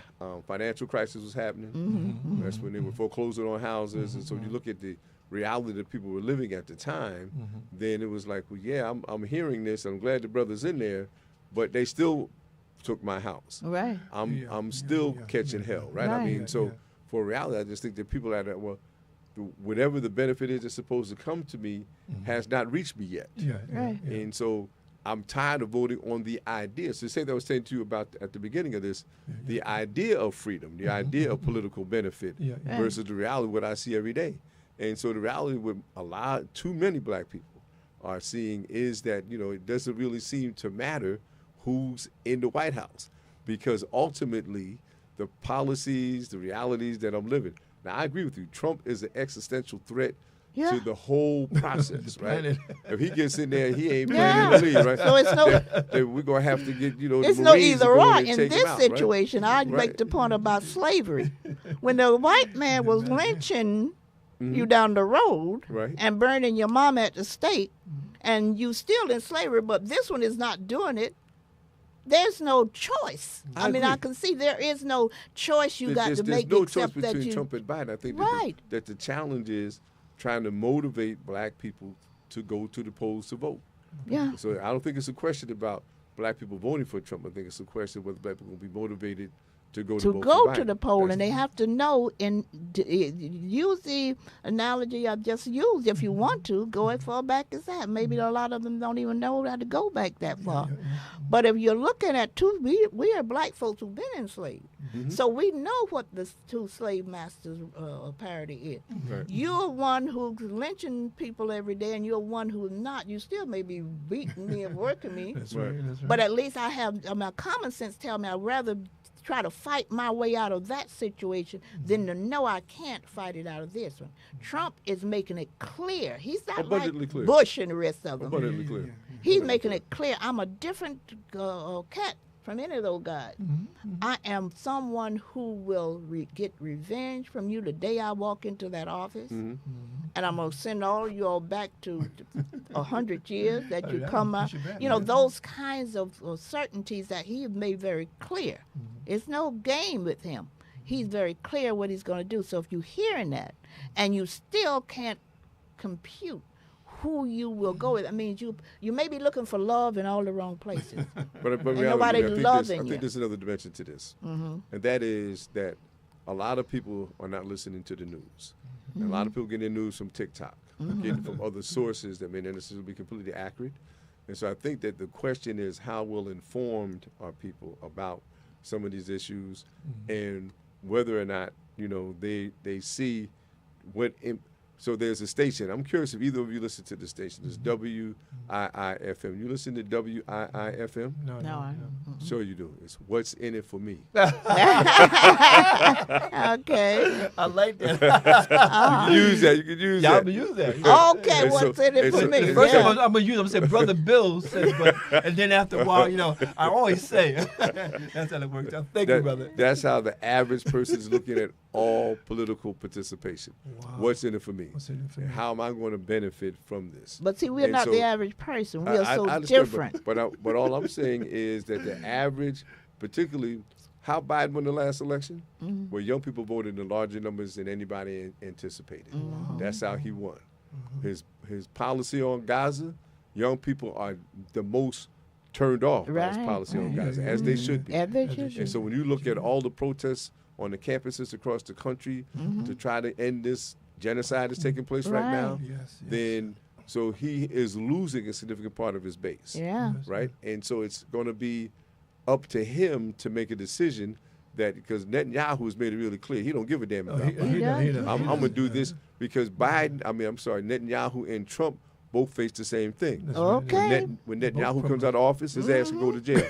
financial crisis was happening. That's when they were foreclosing on houses. And so you look at the reality that people were living at the time, then it was like, well, yeah, I'm hearing this. I'm glad the brother's in there, but they still took my house. Right. I'm still catching hell, right? I mean, so for reality, I just think that people are that, well, whatever the benefit is that's supposed to come to me has not reached me yet. Right. And so I'm tired of voting on the idea. So the same thing I was saying to you about at the beginning of this, the idea of freedom, the idea of political benefit versus the reality of what I see every day. And so the reality with too many black people are seeing is that, you know, it doesn't really seem to matter who's in the White House, because ultimately the policies, the realities that I'm living. Now, I agree with you. Trump is an existential threat to the whole process, right? If he gets in there, he ain't planning to leave, right? So it's no, then we're going to have to get, you know, it's the no Marines to either go or. and In take him this out, right? situation, I make the point about slavery. When the white man was lynching you down the road and burning your mom at the stake, and you still in slavery, but this one is not doing it, there's no choice. I mean, I can see there is no choice you got to make no except choice that between you. Trump and Biden. I think Right. that the challenge is trying to motivate black people to go to the polls to vote. Yeah. So I don't think it's a question about black people voting for Trump. I think it's a question of whether black people will be motivated to go To vote go for to Biden. the poll, That's- and they have to know and use the analogy I've just used. If you want to go as far back as that, maybe a lot of them don't even know how to go back that far. But if you're looking at we are black folks who've been enslaved, so we know what the 2 slave masters parody is. Right. You're one who's lynching people every day, and you're one who's not. You still may be beating me and working me, That's right. That's right. but at least I have my common sense tell me I'd rather try to fight my way out of that situation than to know I can't fight it out of this one. Trump is making it clear. He's not Abundantly like clear. Bush and the rest of them. Abundantly clear. He's making it clear I'm a different cat from any of those guys. I am someone who will get revenge from you the day I walk into that office, and I'm gonna send all you all back to 100 years that you that come would out. push you back, You know, yeah. those kinds of certainties that he made very clear. It's no game with him. He's very clear what he's going to do. So if you're hearing that and you still can't compute who you will go with, I mean, you may be looking for love in all the wrong places. But Ain't reality, nobody I think loving I you. think there's another dimension to this, and that is that a lot of people are not listening to the news. And a lot of people get their news from TikTok, getting it from other sources that may not necessarily be completely accurate. And so I think that the question is, how well informed are people about some of these issues, and whether or not, they see what. So there's a station. I'm curious if either of you listen to the station. It's WIIFM. You listen to WIIFM? No, No, I Sure you do. It's What's in It for Me. Okay. I like that. You can use that. You can use Yeah, I'm that. gonna use that. Okay, And what's so- in it and for so- me? and First, Yeah. I'm gonna use. I'm gonna say, Brother Bill says, but, and then after a while, I always say, that's how it works out. Thank you, brother. That's how the average person is looking at all political participation. Wow. What's in it for me? What's in it for And me? how am I going to benefit from this? But see, we're And not so- the average person. We are I so understand, different. But all I'm saying is that the average, particularly how Biden won the last election, where young people voted in larger numbers than anybody anticipated. That's how he won. His policy on Gaza, young people are the most turned off by his Right, policy on right. Gaza, as they should be. Yeah, they should And so when you look at all the protests on the campuses across the country to try to end this genocide that's taking place right, Right. now, Yes. then so he is losing a significant part of his base, Yeah. right? And so it's going to be up to him to make a decision that, because Netanyahu has made it really clear, he don't give a damn Oh, about he Biden. does. I'm going to do this because Netanyahu and Trump both face the same thing. That's Okay. When Both Netanyahu from- comes out of office, his ass can go to jail.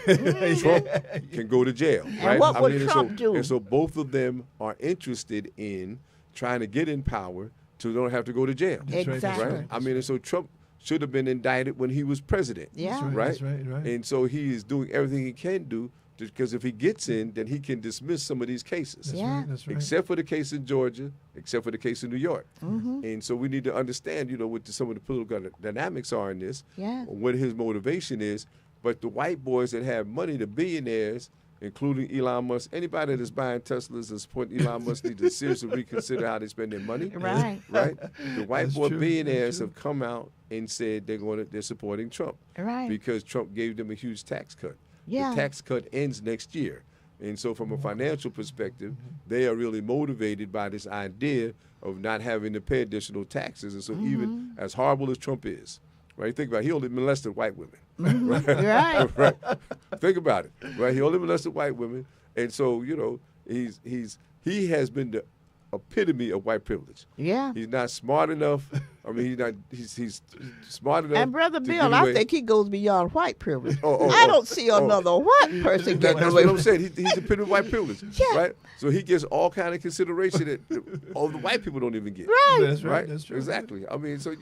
Trump can go to jail, right? what would and Trump do? And so both of them are interested in trying to get in power so they don't have to go to jail, That's right, that's Exactly. right? And so Trump should have been indicted when he was president, Yeah. That's right? That's right. And so he is doing everything he can do, because if he gets in, then he can dismiss some of these cases. That's Yeah. right. That's right. Except for the case in Georgia, except for the case in New York. Mm-hmm. And so we need to understand, what some of the political dynamics are in this, Yeah. what his motivation is. But the white boys that have money, the billionaires, including Elon Musk, anybody that's buying Teslas and supporting Elon Musk need to seriously reconsider how they spend their money. Right. Right? The white That's boy true. billionaires That's have come out and said they're supporting Trump Right. because Trump gave them a huge tax cut. Yeah. The tax cut ends next year. And so from a financial perspective, they are really motivated by this idea of not having to pay additional taxes. And so even as horrible as Trump is, right? Think about it, he only molested white women. Right. Right? Think about it, right? He only molested white women. And so, he has been the epitome of white privilege. Yeah. He's not smart enough. He's smart enough. And Brother to Bill, get I away. think he goes beyond white privilege. Oh, I don't see another white person getting That's away what I'm with saying. He's dependent on white privilege, Yeah. right? So he gets all kind of consideration that all the white people don't even get, That's right. right? That's true. Exactly. So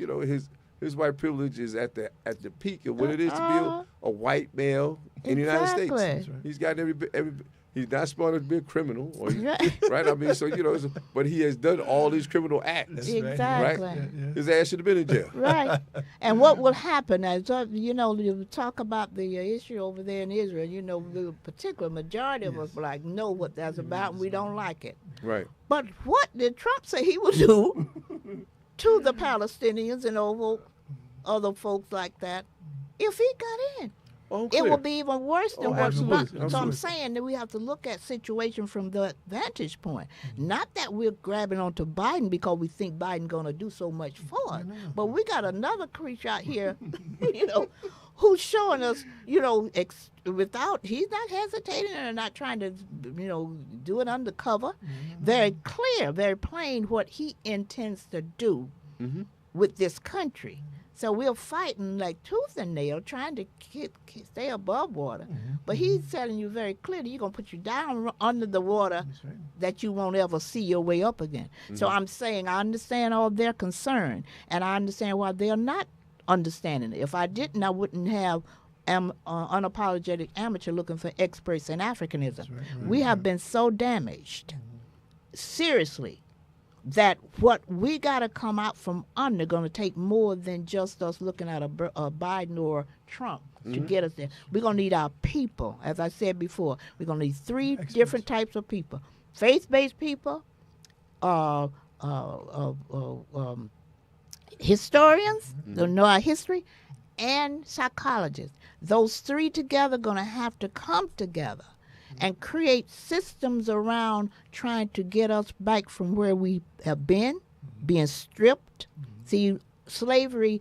his white privilege is at the peak of what it is to be a white male in the United States. Exactly. That's right. He's got every. He's not smart enough to be a criminal, Right. right? But he has done all these criminal acts. That's right. Exactly. Right? Yeah. His ass should have been in jail. Right. And what will happen as you talk about the issue over there in Israel, the particular majority of us black know what that's about, and we don't like it. Right. But what did Trump say he would do to the Palestinians and over other folks like that if he got in? Oh, It clear. will be even worse than Oh, what's absolutely, about. So I'm absolutely. saying that we have to look at situation from the vantage point. Not that we're grabbing onto Biden because we think Biden going to do so much for us. But we got another creature out here, who's showing us, without, he's not hesitating and not trying to, do it undercover. Very clear, very plain what he intends to do with this country. So we're fighting like tooth and nail, trying to stay above water. But he's telling you very clearly, you're going to put you down under the water That's right. that you won't ever see your way up again. So I'm saying I understand all their concern, and I understand why they're not understanding it. If I didn't, I wouldn't have unapologetic amateur looking for experts in Africanism. right, We have been so damaged, seriously, that what we got to come out from under going to take more than just us looking at a Biden or Trump to get us there. We're going to need our people. As I said before, we're going to need three different types of people. Faith-based people, historians, that know our history, and psychologists. Those three together going to have to come together and create systems around trying to get us back from where we have been, being stripped. See, slavery,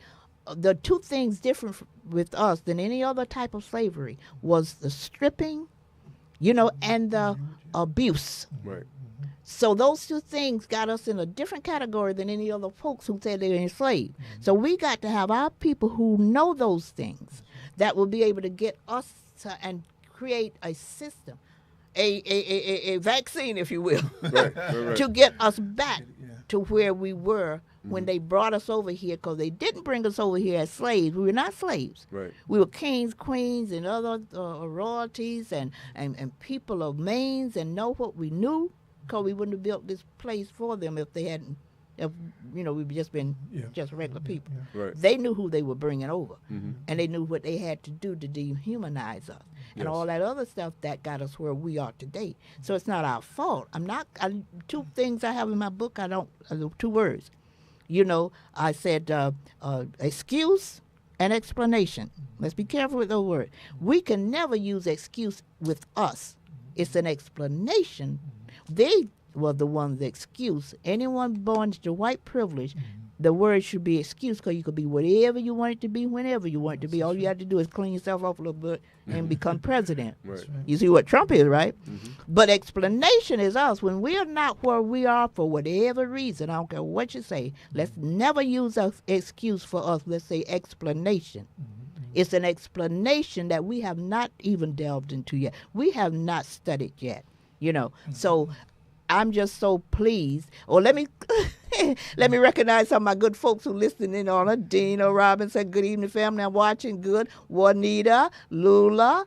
the two things different with us than any other type of slavery was the stripping, and the abuse. Right. So those two things got us in a different category than any other folks who said they were enslaved. So we got to have our people who know those things that will be able to get us to and create a system, a vaccine, if you will, Right. Right. to get us back Yeah. to where we were when they brought us over here, because they didn't bring us over here as slaves. We were not slaves. Right. We were kings, queens, and other royalties and people of means and know what we knew, because we wouldn't have built this place for them if they hadn't, we've just been just regular people. Yeah. Right. They knew who they were bringing over, Mhm. and they knew what they had to do to dehumanize us and Yes. all that other stuff that got us where we are today. So it's not our fault. Two things I have in my book, two words. I said excuse and explanation. Let's be careful with those words. We can never use excuse with us. It's an explanation. They were the ones that excuse. Anyone born to white privilege, the word should be excuse, because you could be whatever you want it to be, whenever you want it to be. All you have to do is clean yourself off a little bit and become president. Right. You see what Trump is, right? But explanation is us. When we are not where we are for whatever reason, I don't care what you say, let's never use an excuse for us. Let's say explanation. It's an explanation that we have not even delved into yet. We have not studied yet, So I'm just so pleased. Or let me let me recognize some of my good folks who listening in on it. Dina Robinson, good evening, family. I'm watching. Good. Juanita, Lula,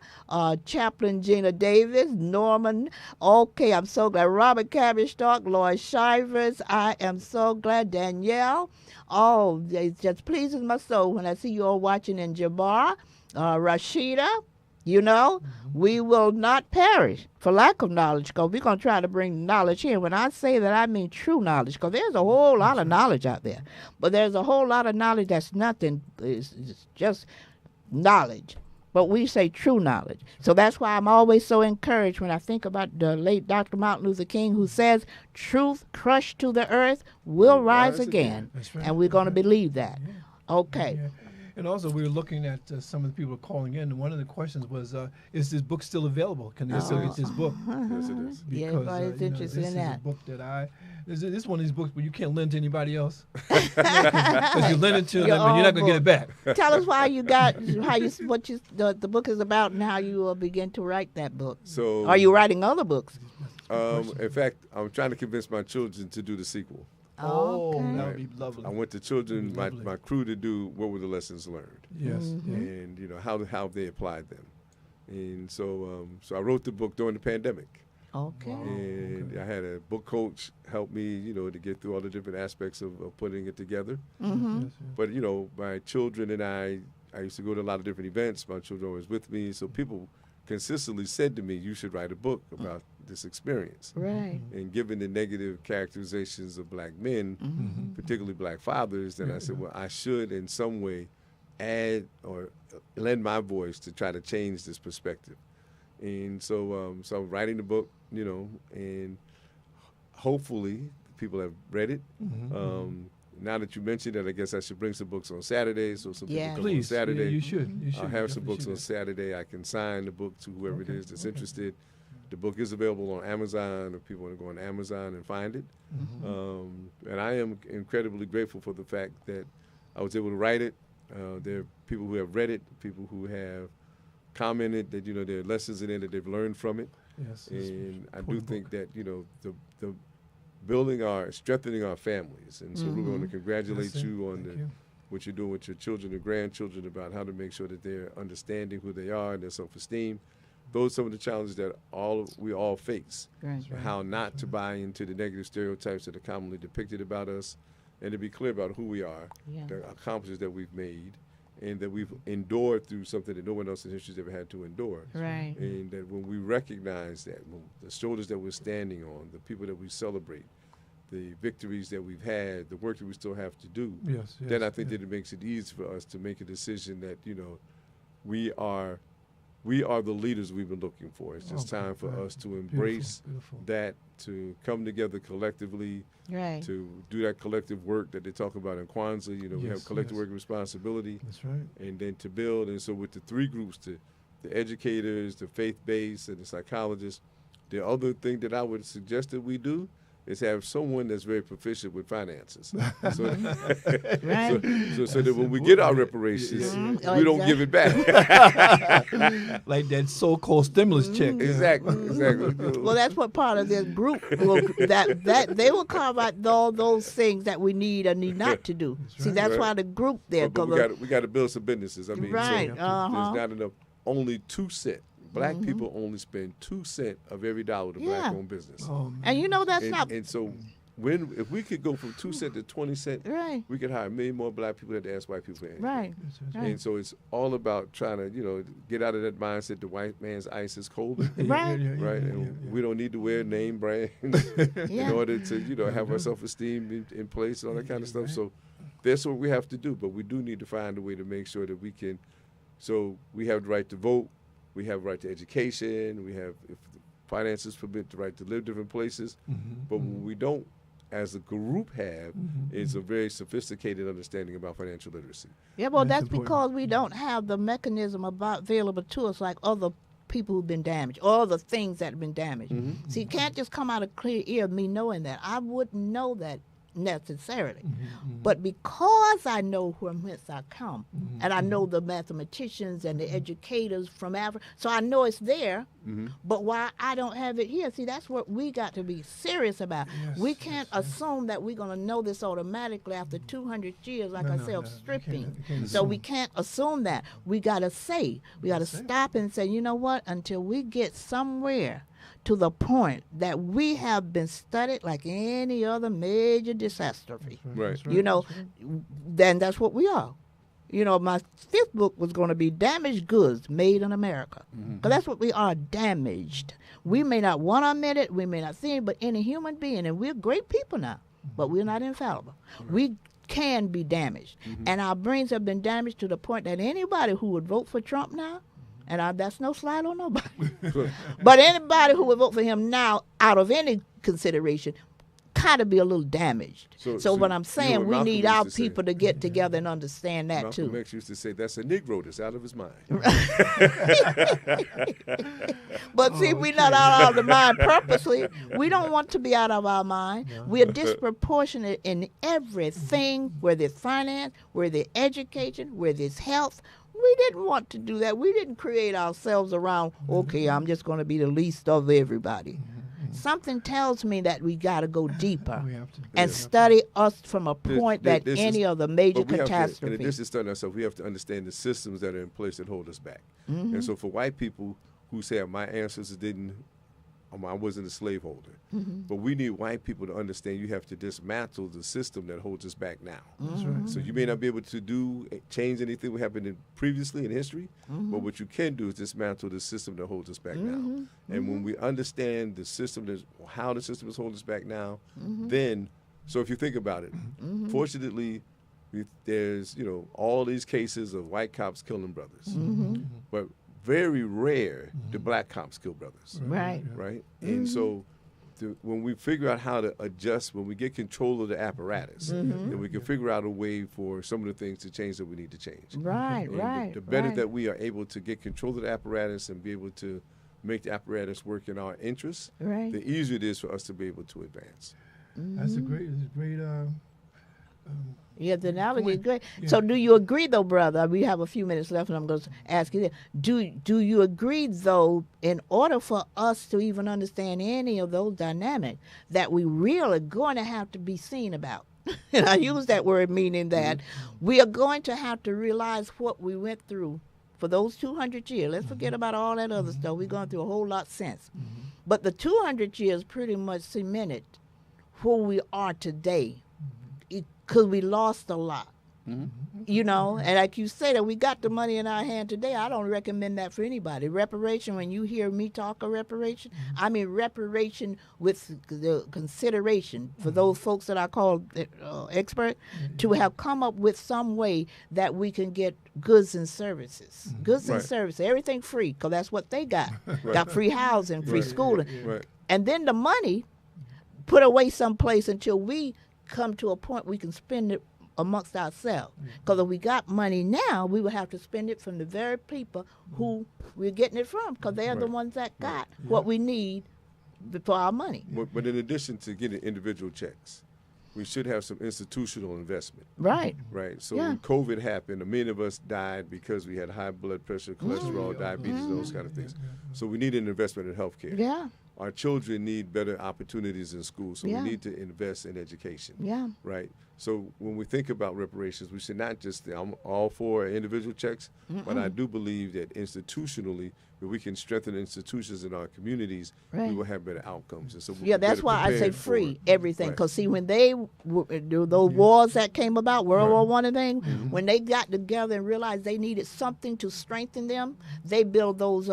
Chaplain Gina Davis, Norman. Okay, I'm so glad. Robert Cabbage Stalk, Lloyd Shivers. I am so glad. Danielle. Oh, it just pleases my soul when I see you all watching in Jabbar. Rashida. We will not perish for lack of knowledge, because we're going to try to bring knowledge here. When I say that, I mean true knowledge, because there's a whole lot of knowledge out there. But there's a whole lot of knowledge that's nothing. It's just knowledge. But we say true knowledge. So that's why I'm always so encouraged when I think about the late Dr. Martin Luther King, who says, truth crushed to the earth will rise again. That's right. And we're going to believe that. Okay. Yeah. And also, we were looking at some of the people calling in, and one of the questions was, is this book still available? Can they still get this book? Yes, it is. Yeah, Because everybody's interested this in is that. a book that this is one of these books where you can't lend to anybody else. Because you lend it to them and you're not going to get it back. Tell us why you got the book is about and how you will begin to write that book. So, Are you writing other books? in fact, I'm trying to convince my children to do the sequel. Oh, Okay. that would be lovely. I want the children, Lovely. my crew, to do what were the lessons learned, Yes. and how they applied them. And so I wrote the book during the pandemic. Okay. And I had a book coach help me, to get through all the different aspects of putting it together. Mm-hmm. But, my children and I used to go to a lot of different events. My children were always with me. So people consistently said to me, you should write a book about this experience. Right. And given the negative characterizations of black men, particularly black fathers, then I said, well, I should in some way add or lend my voice to try to change this perspective. And so I'm writing the book, and hopefully people have read it. Now that you mentioned it, I guess I should bring some books on Saturday, so some people come on Please. Saturday. Yeah, you should. I'll have some books on Saturday. I can sign the book to whoever it is that's interested. The book is available on Amazon if people want to go on Amazon and find it. And I am incredibly grateful for the fact that I was able to write it. There are people who have read it, people who have commented that, there are lessons in it that they've learned from it. Yes. And I do important think book. that, the strengthening our families. And so we're going to congratulate That's it. you on Thank you. what you're doing with your children and grandchildren about how to make sure that they're understanding who they are and their self-esteem. Those are some of the challenges that we all face. Right. And how not to buy into the negative stereotypes that are commonly depicted about us, and to be clear about who we are, Yeah. the accomplishments that we've made, and that we've endured through something that no one else in history has ever had to endure. Right. And that when we recognize that, the shoulders that we're standing on, the people that we celebrate, the victories that we've had, the work that we still have to do, Yes. then I think that it makes it easy for us to make a decision that, we are we are the leaders we've been looking for. It's just time for us to embrace Beautiful. that, to come together collectively, Right. to do that collective work that they talk about in Kwanzaa. You know, we have Yes, collective yes. work responsibility, That's right. and then to build. And so with the three groups, the educators, the faith-based, and the psychologists, the other thing that I would suggest that we do is have someone that's very proficient with finances. So, Right. so that when we get our reparations, Mhm. we don't give it back. Like that so-called stimulus check. Exactly. Well, that's what part of this group will, that they will carve out all those things that we need or need not to do. See, that's Right. why the group there. But we got to build some businesses. I mean, Right, so uh-huh. there's not enough. Only 2 cents. Black people only spend 2 cents of every dollar to Yeah. black-owned business. Oh, man. And you know that's not And so if we could go from 2 cents to 20 cents, right. we could hire many more black people that ask white people for anything. Right. That's Right. And so it's all about trying to, get out of that mindset the white man's ice is colder. Right. Right, and we don't need to wear name brands Yeah. in order to, have our self-esteem in place and all that kind of stuff. So that's what we have to do. But we do need to find a way to make sure that we can. So we have the right to vote, we have the right to education, we have, if the finances permit, the right to live different places. But what we don't, as a group, have is a very sophisticated understanding about financial literacy. Yeah, well, That's that's important. because we don't have the mechanism available to us like other people who've been damaged, all the things that have been damaged. See, you can't just come out of clear ear me knowing that. I wouldn't know that necessarily. But because I know from whence I come, and I know the mathematicians and the educators from Africa, so I know it's there, but why I don't have it here, see, that's what we got to be serious about. Yes, We can't assume that we're going to know this automatically after 200 years, like I said, of stripping. You can't So assume. we can't assume that. We got to say, we got to stop and say, you know what, until we get somewhere to the point that we have been studied like any other major catastrophe, Right. then that's what we are. My fifth book was going to be Damaged Goods Made in America. Because that's what we are, damaged. We may not want to admit it, we may not see it, but any human being, and we're great people now, but we're not infallible. We can be damaged. And our brains have been damaged to the point that anybody who would vote for Trump now, and that's no slide on nobody, but anybody who would vote for him now, out of any consideration, kind of be a little damaged. So what I'm saying, we Malcolm need used our to say- people to get together and understand that Malcolm too. X used to say, that's a Negro that's out of his mind. But see, we're not out of the mind purposely. We don't want to be out of our mind. We're disproportionate in everything, whether it's finance, whether it's education, whether it's health. We didn't want to do that. We didn't create ourselves around, okay, I'm just going to be the least of everybody. Something tells me that we got to go deeper We have to. and study us from a This- point this- that this any is- of the major But we have to, in catastrophes. addition to studying ourselves, we have to understand the systems that are in place that hold us back. And so for white people who say, my ancestors didn't, I wasn't a slaveholder. But we need white people to understand you have to dismantle the system that holds us back now. That's right. So you may not be able to change anything that happened previously in history, but what you can do is dismantle the system that holds us back now. And when we understand the system, how the system is holding us back now, then, so if you think about it, fortunately, there's, all these cases of white cops killing brothers. But very rare do black cops kill brothers. Right. Right? And so when we figure out how to adjust, when we get control of the apparatus, then we can figure out a way for some of the things to change that we need to change. Right, And right. the better right. that we are able to get control of the apparatus and be able to make the apparatus work in our interests, Right. the easier it is for us to be able to advance. That's a great. Yeah, the analogy is point. great. Yeah. So do you agree, though, brother? We have a few minutes left, and I'm going to ask you this. Do you agree, though, in order for us to even understand any of those dynamics, that we really going to have to be seen about? And I use that word meaning that we are going to have to realize what we went through for those 200 years. Let's forget about all that other stuff. We're going through a whole lot since. But the 200 years pretty much cemented who we are today, because we lost a lot. You know, and like you say that we got the money in our hand today, I don't recommend that for anybody. Reparation, when you hear me talk of reparation, I mean reparation with the consideration for those folks that I call expert to have come up with some way that we can get goods and services. Goods and services, everything free, because that's what they got. Got free housing, free schooling. And then the money put away someplace until we come to a point we can spend it amongst ourselves. Because if we got money now, we would have to spend it from the very people who we're getting it from, because they're the ones that got what we need for our money. But in addition to getting individual checks, we should have some institutional investment. Right. Right. So when COVID happened, many of us died because we had high blood pressure, cholesterol, diabetes, those kind of things. So we need an investment in healthcare. Yeah. Our children need better opportunities in school, so we need to invest in education. Yeah. Right. So when we think about reparations, we should not just, I'm all for individual checks, but I do believe that institutionally, if we can strengthen institutions in our communities, we will have better outcomes. And so that's why I say free everything. Because see, when they those wars that came about, World War I and things, when they got together and realized they needed something to strengthen them, they built those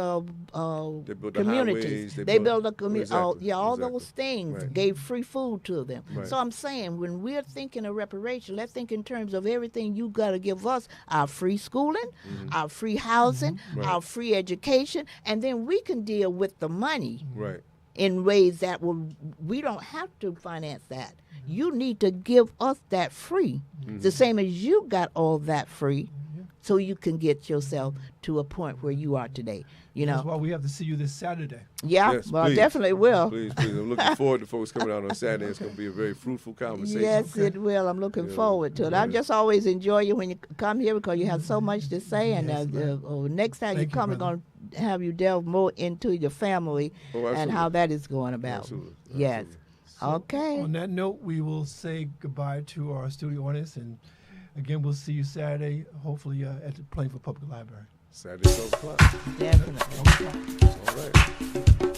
communities. They built a community. All those things gave free food to them. So I'm saying, when we're thinking of reparation, let's think in terms of everything you got to give us: our free schooling, our free housing, our free education. And then we can deal with the money in ways that we don't have to finance that. You need to give us that free, the same as you got all that free, so you can get yourself to a point where you are today. You know, that's why we have to see you this Saturday. Yeah, yes, well, please. Definitely will. Please. I'm looking forward to folks coming out on Saturday. It's going to be a very fruitful conversation. Yes, it will. I'm looking forward to it. I just always enjoy you when you come here, because you have so much to say. And next time you come, we're going to have you delve more into your family and how that is going about. Absolutely. Yes. So Okay. On that note, we will say goodbye to our studio audience, and again, we'll see you Saturday, hopefully at the Plainfield Public Library. Saturday, 12 o'clock. Definitely. All right.